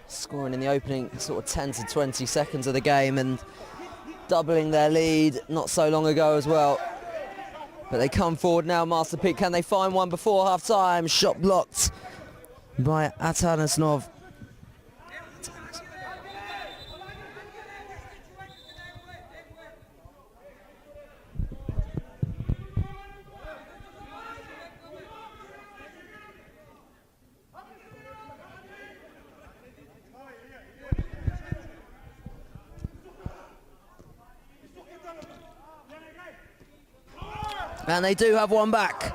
Scoring in the opening sort of 10 to 20 seconds of the game and doubling their lead not so long ago as well. But they come forward now, Master Peak. Can they find one before half time? Shot blocked by Atanasnov. And they do have one back.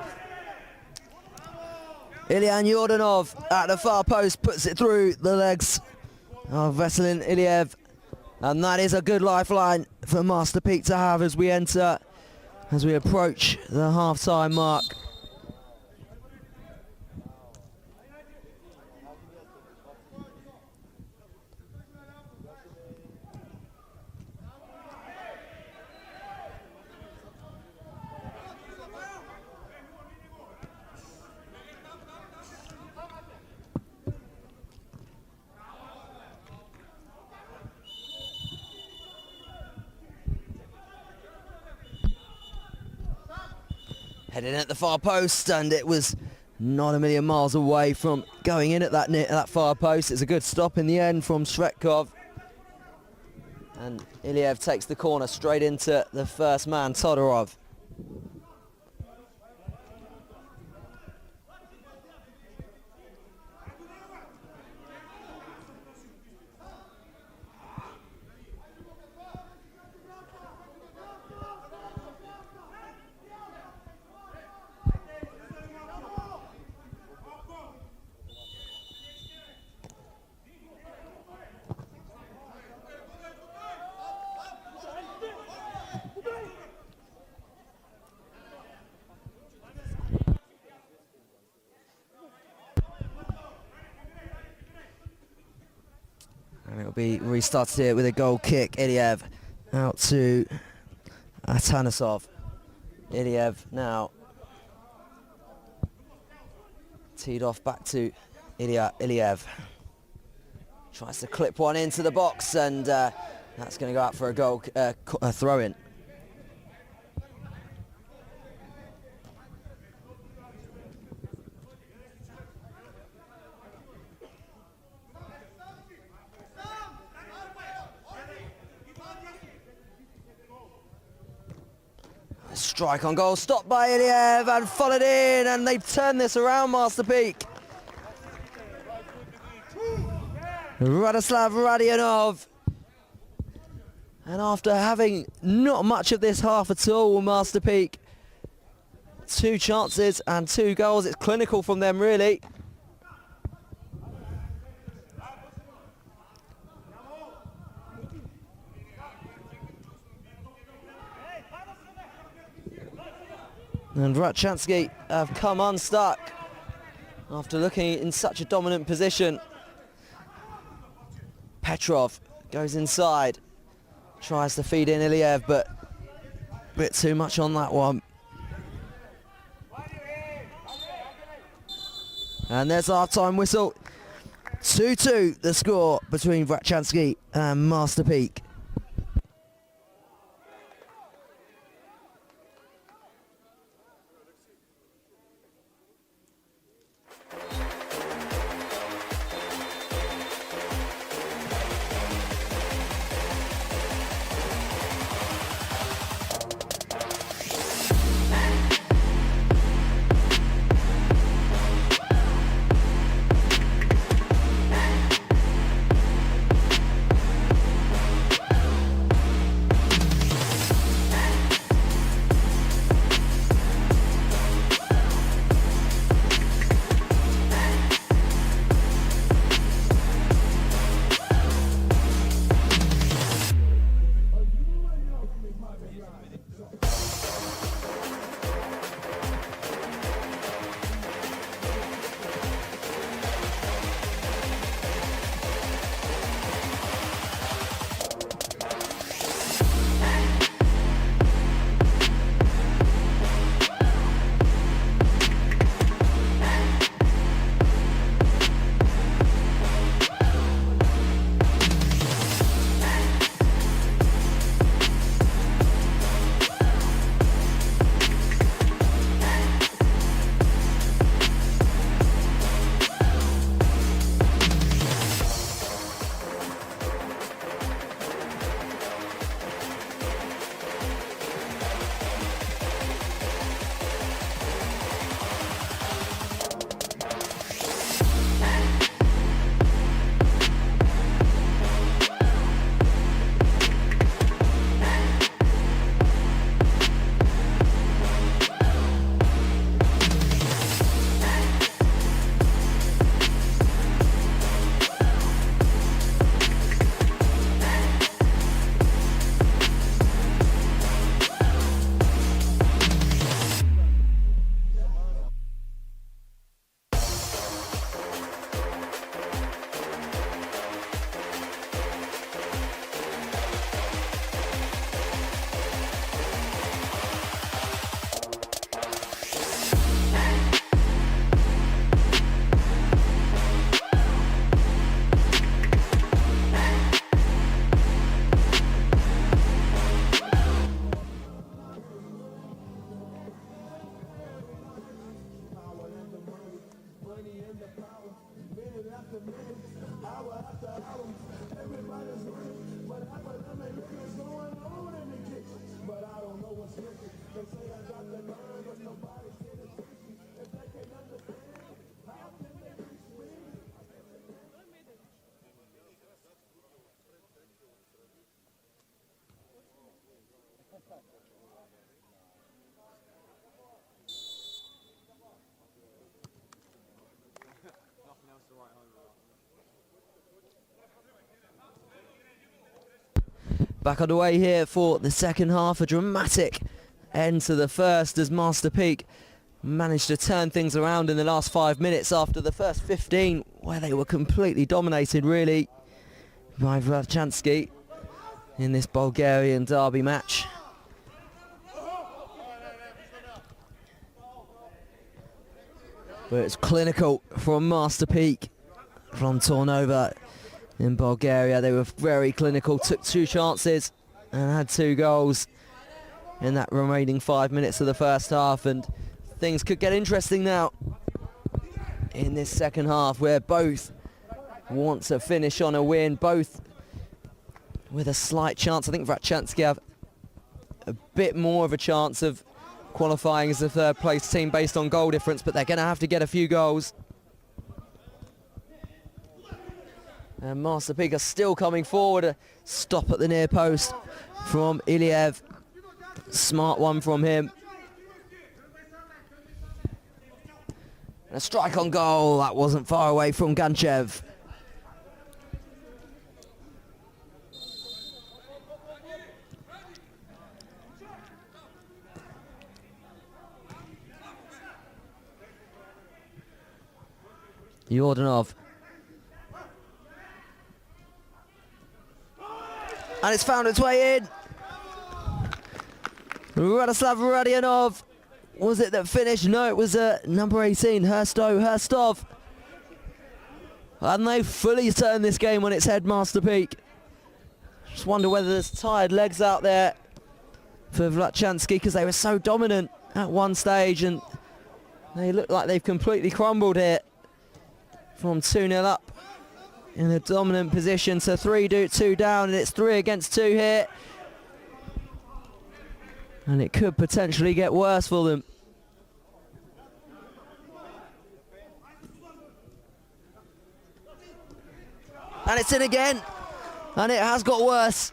Ilyan Yordanov at the far post puts it through the legs of Veselin Iliev. And that is a good lifeline for Master Peak to have as we approach the half-time mark. Headed in at the far post, and it was not a million miles away from going in at that far post. It's a good stop in the end from Shvetkov. And Iliev takes the corner straight into the first man, Todorov. And it'll be restarted here with a goal kick. Iliev out to Atanasov. Iliev now teed off back to Iliev. Tries to clip one into the box, and that's going to go out for a throw-in. Strike on goal, stopped by Iliev and followed in, and they've turned this around, Master Peak. Radoslav Radianov. And after having not much of this half at all, Master Peak, 2 chances and 2 goals. It's clinical from them, really. And Vratchanski have come unstuck after looking in such a dominant position. Petrov goes inside, tries to feed in Iliev, but a bit too much on that one. And there's our half-time whistle. 2-2 the score between Vratchanski and Master Peak. Back on the way here for the second half, a dramatic end to the first as Master Peak managed to turn things around in the last 5 minutes after the first 15 where they were completely dominated really by Vratchanski in this Bulgarian derby match. But it's clinical from Master Peak from Tornovo in Bulgaria. They were very clinical, took 2 chances and had 2 goals in that remaining 5 minutes of the first half, and things could get interesting now in this second half where both want to finish on a win, both with a slight chance. I think Vratchanski have a bit more of a chance of qualifying as a third place team based on goal difference, but they're going to have to get a few goals. And Master Peak are still coming forward. A stop at the near post from E.M.F. Smart one from him. And a strike on goal. That wasn't far away from Ganchev. Yordanov. And it's found its way in. Radianov. Was it that finished? No, it was number 18, Hurstov. And they fully turned this game on its head, Master Peak. Just wonder whether there's tired legs out there for Vratchanski, because they were so dominant at one stage and they look like they've completely crumbled here from 2-0 up in a dominant position to 3-2 down, and it's 3 against 2 here. And it could potentially get worse for them. And it's in again. And it has got worse.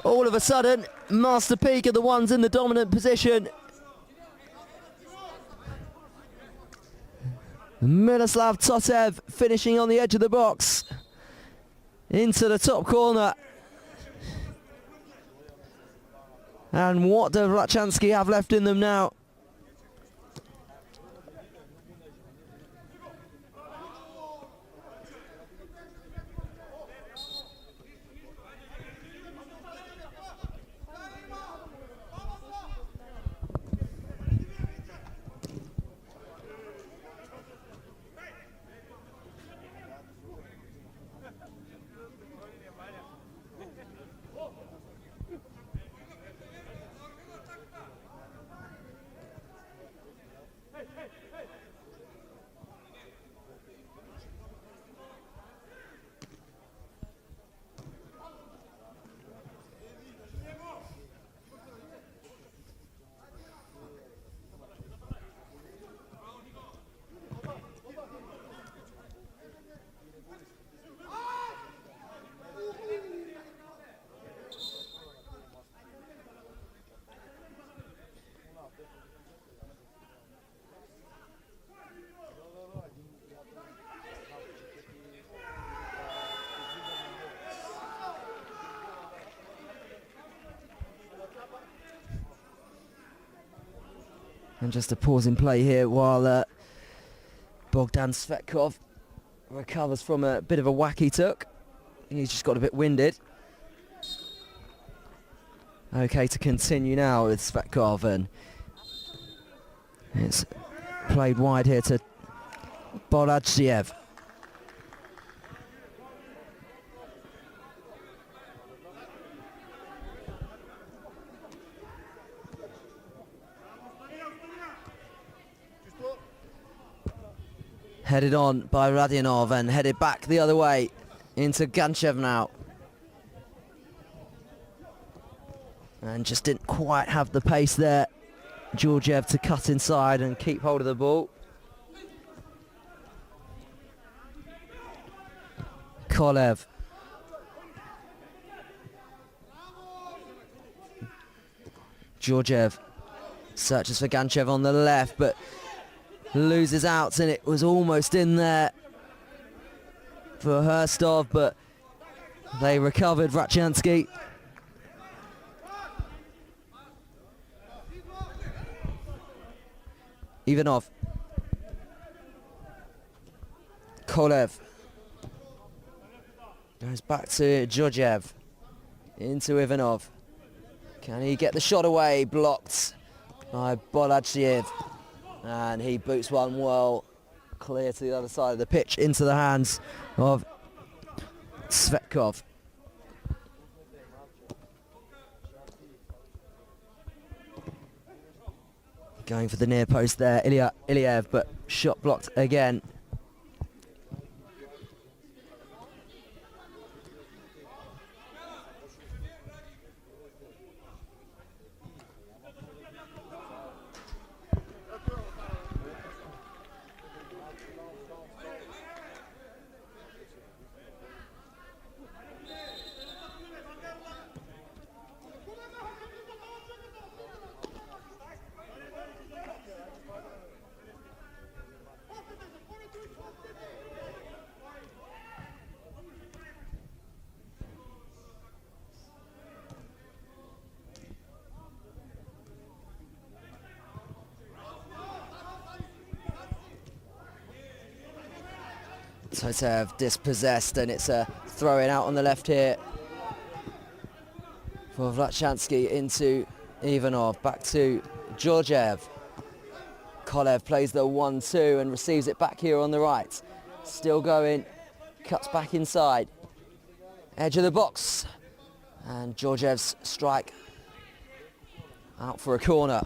All of a sudden, Master Peak are the ones in the dominant position. Miroslav Totev finishing on the edge of the box. Into the top corner. And what do Vratchanski have left in them now? And just a pause in play here while Bogdan Svetkov recovers from a bit of a whack he took. He's just got a bit winded. Okay, to continue now with Svetkov, and it's played wide here to Boladziev. Headed on by Radianov and headed back the other way into Ganchev now. And just didn't quite have the pace there. Georgiev to cut inside and keep hold of the ball. Kolev. Georgiev searches for Ganchev on the left, but loses out, and it was almost in there for Herstov, but they recovered. Vratchanski. Ivanov. Kolev. Goes back to Georgiev. Into Ivanov. Can he get the shot away? Blocked by Bolachiev. And he boots one well clear to the other side of the pitch into the hands of Svetkov. Going for the near post there, Iliev, but shot blocked again. Totev dispossessed, and it's a throw-in out on the left here for Vratchanski into Ivanov. Back to Georgiev. Kolev plays the 1-2 and receives it back here on the right. Still going, cuts back inside. Edge of the box. And Georgiev's strike out for a corner.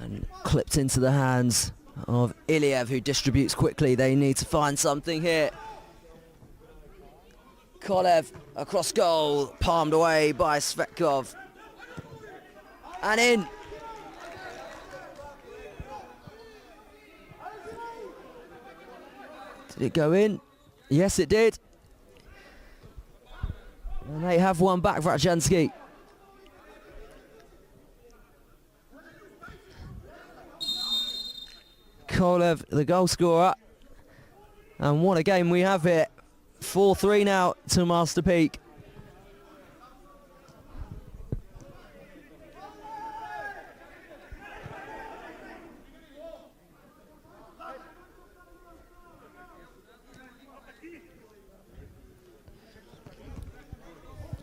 And clipped into the hands of Iliev, who distributes quickly. They need to find something here. Kolev across goal, palmed away by Svetkov. And in. Did it go in? Yes, it did. And they have one back, Vratchanski. Kolev, the goal scorer. And what a game we have here. 4-3 now to Master Peak.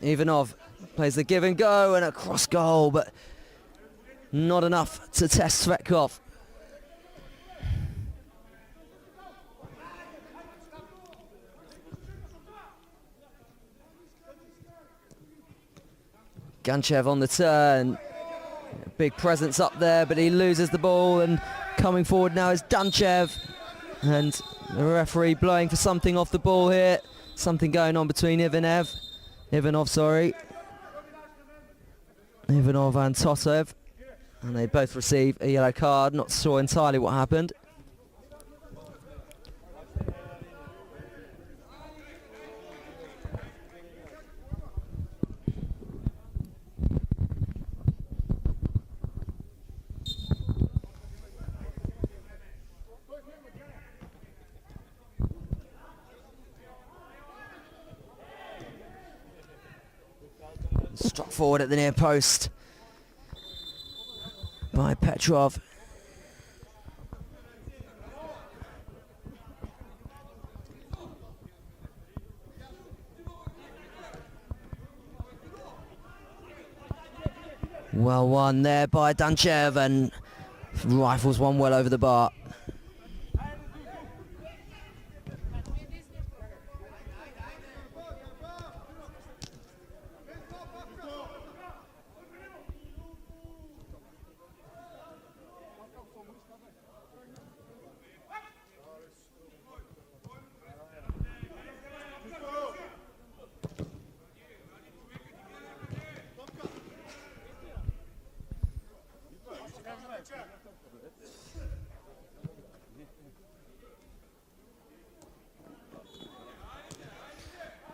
Ivanov plays the give and go and a cross goal, but not enough to test Svetkov. Ganchev on the turn. Big presence up there, but he loses the ball, and coming forward now is Danchev. And the referee blowing for something off the ball here. Something going on between Ivanov and Totev. And they both receive a yellow card. Not sure entirely what happened. Struck forward at the near post by Petrov. Well won there by Danchev, and rifles one well over the bar.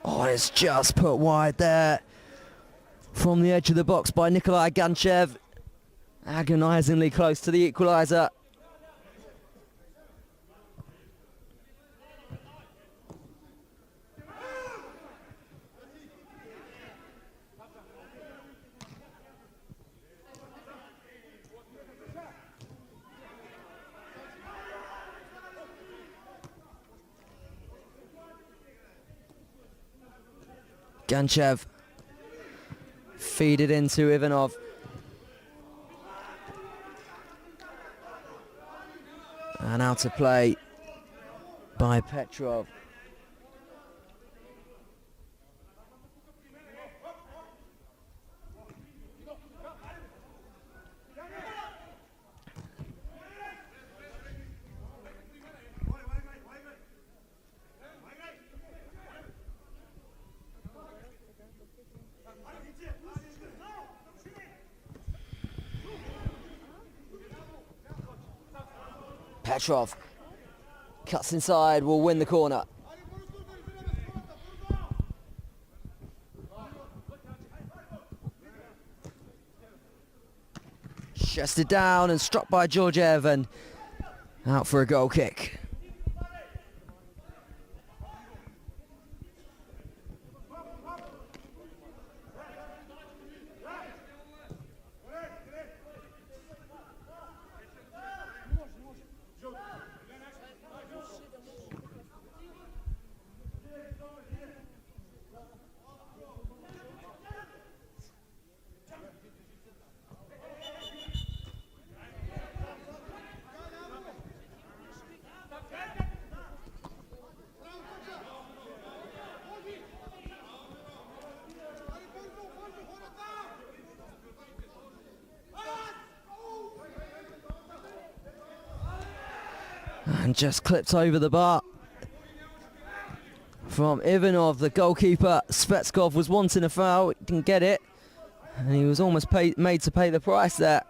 Oh, it's just put wide there from the edge of the box by Nikolai Ganchev. Agonisingly close to the equaliser. Ganchev feed it into Ivanov. And out to play by Petrov. Petrov cuts inside, will win the corner. Chested down and struck by Georgiev, and out for a goal kick. And just clipped over the bar from Ivanov, the goalkeeper. Spetskov was wanting a foul, didn't get it, and he was almost made to pay the price there.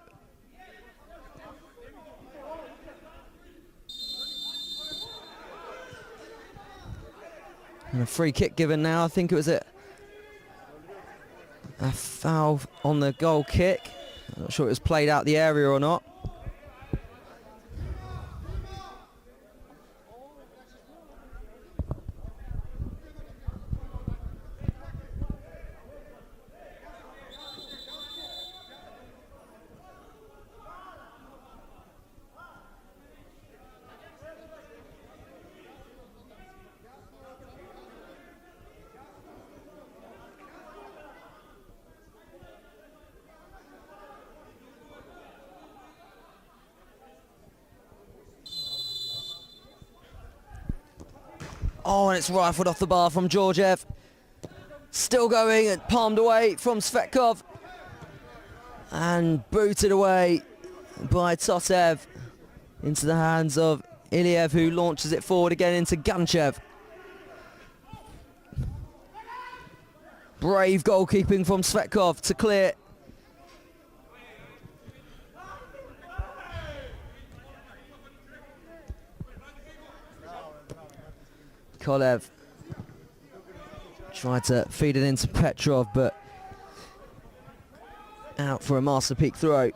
And a free kick given now. I think it was a foul on the goal kick. I'm not sure it was played out the area or not. Oh, and it's rifled off the bar from Georgiev. Still going and palmed away from Svetkov. And booted away by Totev into the hands of Iliev, who launches it forward again into Ganchev. Brave goalkeeping from Svetkov to clear. Kolev tried to feed it into Petrov, but out for a master peak throw.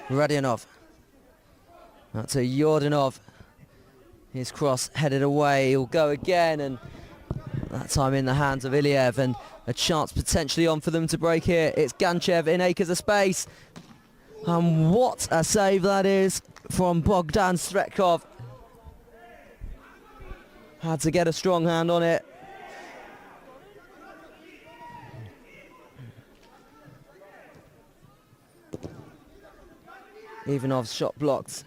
Radionov. Out to Yordanov. His cross headed away. He'll go again, and that time in the hands of Iliev, and a chance potentially on for them to break here. It's Ganchev in acres of space. And what a save that is from Bogdan Stretkov. Had to get a strong hand on it. Ivanov's shot blocked.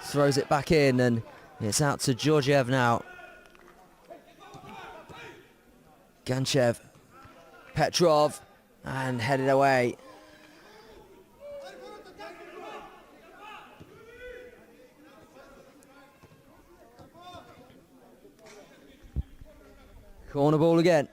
Throws it back in, and it's out to Georgiev now. Ganchev, Petrov, and headed away. Corner ball again.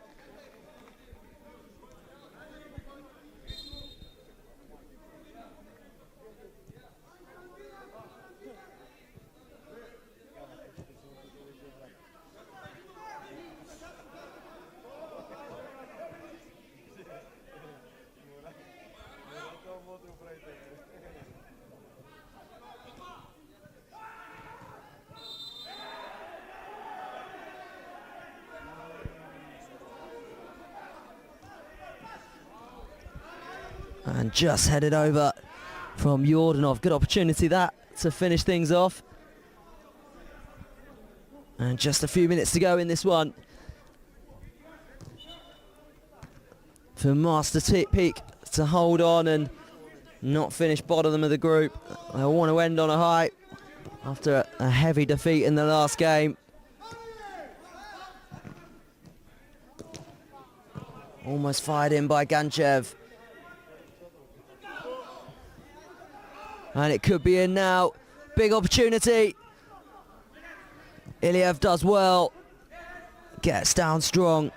And just headed over from Yordanov. Good opportunity that to finish things off. And just a few minutes to go in this one. For Master Peak to hold on and not finish bottom of the group. They want to end on a high after a heavy defeat in the last game. Almost fired in by Ganchev. And it could be in now. Big opportunity. Iliev does well. Gets down strong.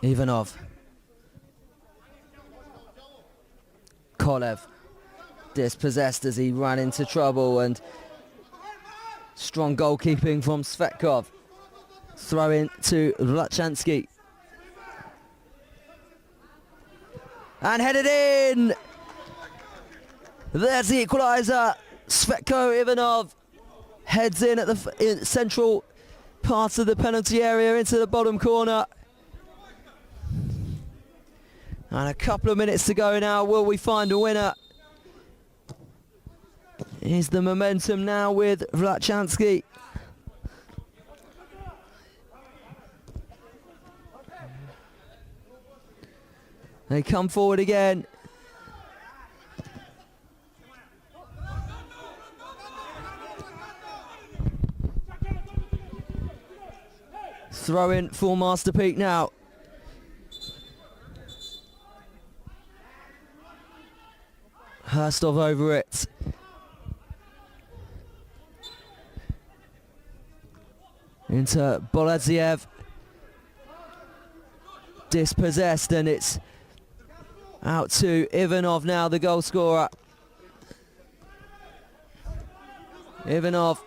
Ivanov. Kolev dispossessed as he ran into trouble, and strong goalkeeping from Svetkov. Throw in to Vratchanski. And headed in! There's the equaliser. Svetko Ivanov heads in at the central part of the penalty area into the bottom corner. And a couple of minutes to go now. Will we find a winner? Is the momentum now with Vratchanski? They come forward again. Throw in for Master Peak now. Hurstov over it. Into Boladziev. Dispossessed, and it's out to Ivanov now, the goal scorer. Ivanov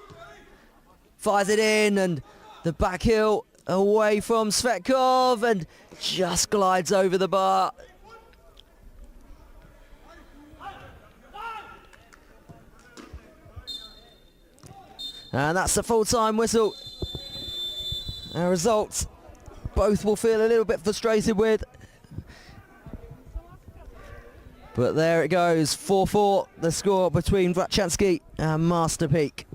fires it in, and the back heel away from Svetkov, and just glides over the bar. And that's the full-time whistle. A result both will feel a little bit frustrated with. But there it goes, 4-4, the score between Vratchanski and Master Peak.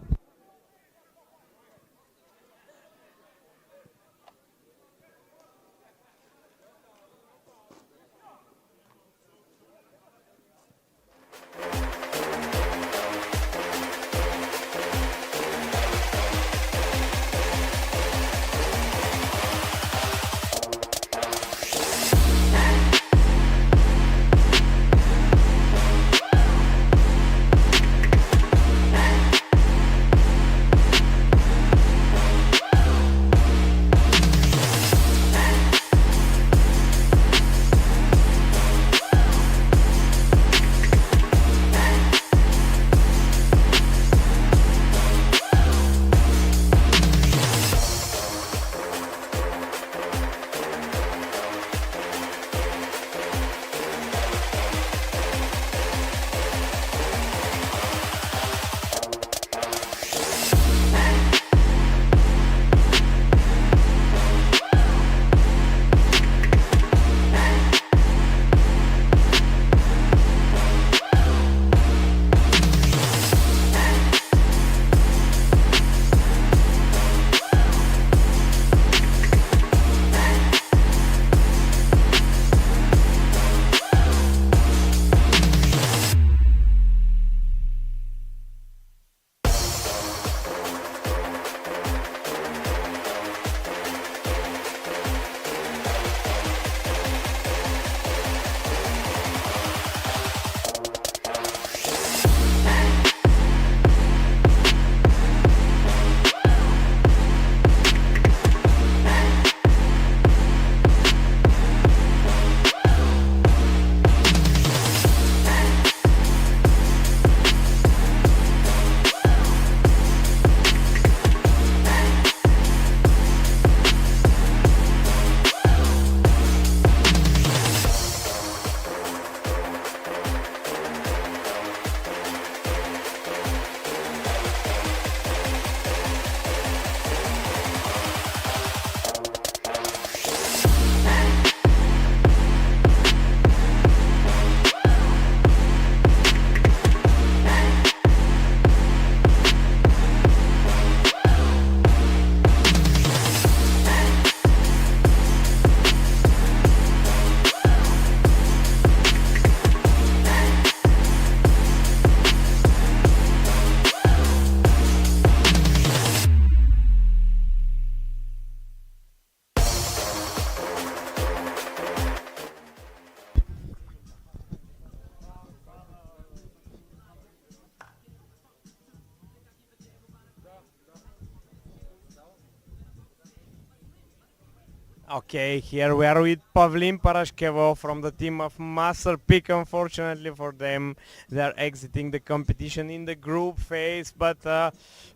Okay, here we are with Pavlin Parashkevo from the team of Master Peak. Unfortunately for them, they are exiting the competition in the group phase. But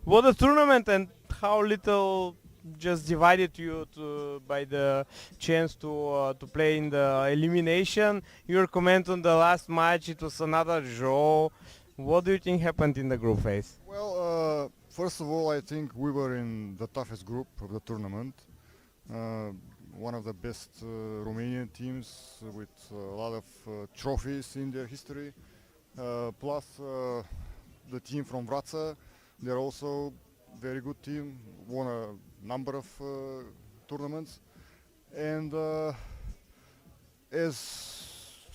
what a tournament, and how little just divided you by the chance to play in the elimination. Your comment on the last match, it was another draw. What do you think happened in the group phase? Well, first of all, I think we were in the toughest group of the tournament. One of the best Romanian teams with a lot of trophies in their history. Plus the team from Vratsa, they're also very good team, won a number of tournaments. And as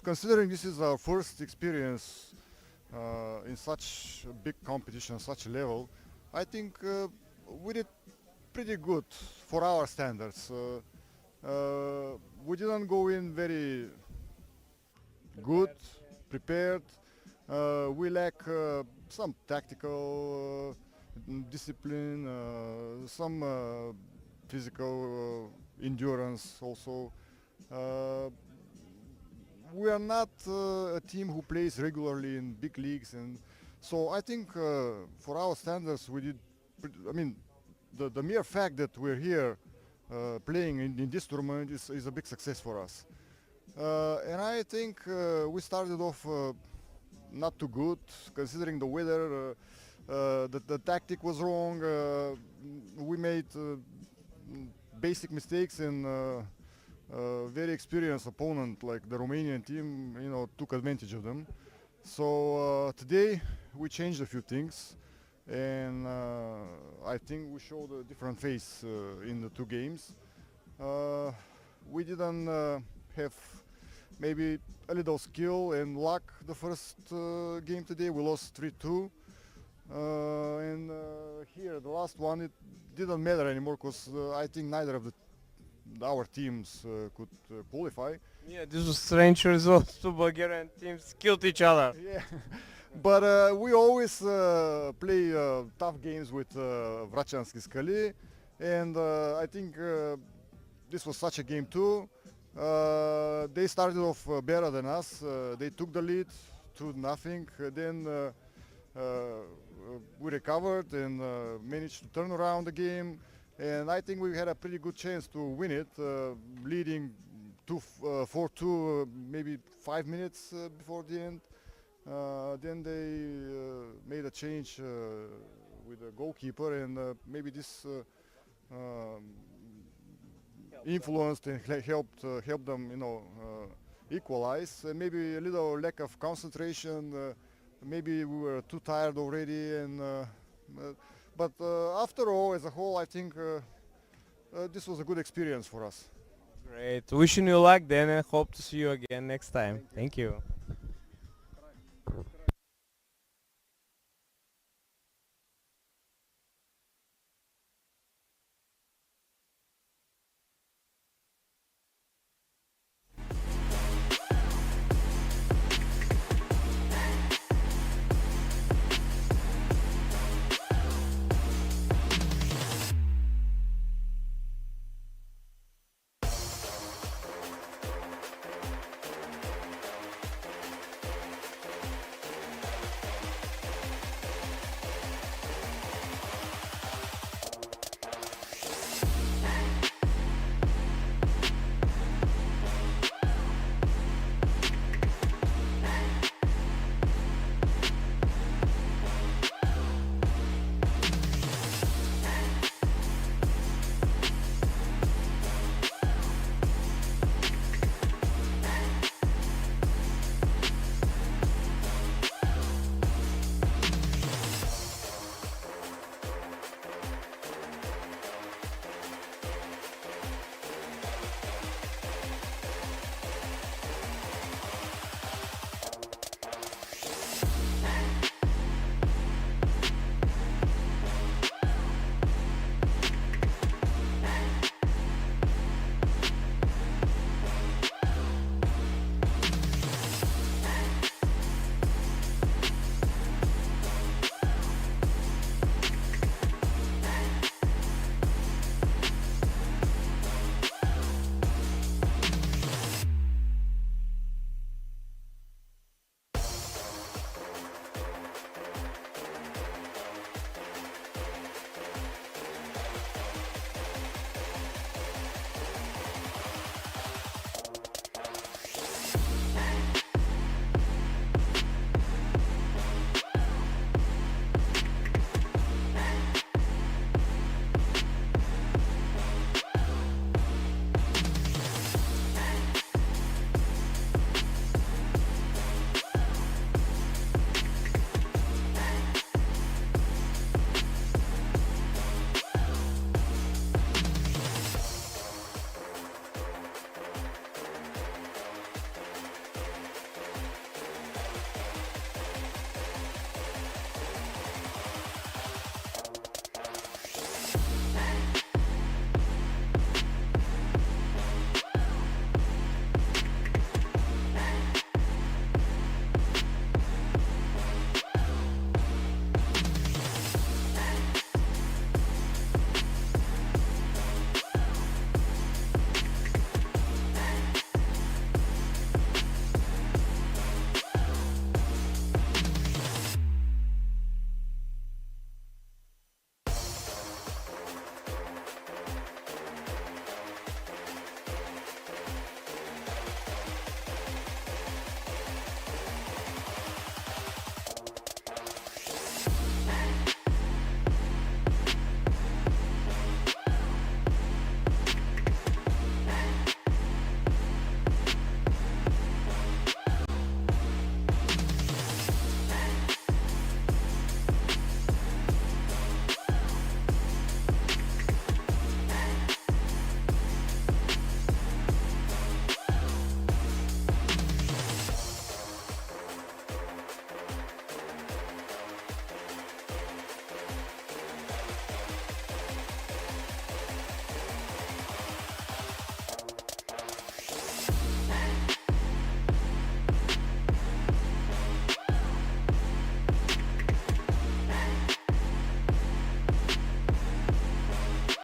considering this is our first experience in such a big competition, such a level, I think we did pretty good for our standards. We didn't go in very good, prepared. We lack some tactical discipline, some physical endurance also. We are not a team who plays regularly in big leagues, and so I think for our standards we did, I mean, the mere fact that we're here playing in this tournament is a big success for us. And I think we started off not too good, considering the weather. the tactic was wrong. We made basic mistakes, and very experienced opponent like the Romanian team, took advantage of them. So today we changed a few things, and I think we showed a different face in the two games. We didn't have maybe a little skill and luck the first game today. We lost 3-2. And here, the last one, it didn't matter anymore because I think neither of our teams could qualify. Yeah, this was strange results. Two Bulgarian teams killed each other. Yeah, but we always play tough games with Vratchanski Skali, and I think this was such a game too. They started off better than us. They took the lead 2-0. Then we recovered and managed to turn around the game. And I think we had a pretty good chance to win it, leading 4-2 maybe 5 minutes before the end. Then they made a change with the goalkeeper, and maybe this influenced and helped them, equalize. Maybe a little lack of concentration. Maybe we were too tired already, and but after all, as a whole, I think this was a good experience for us. Great. Wishing you luck then, and hope to see you again next time. Thank you.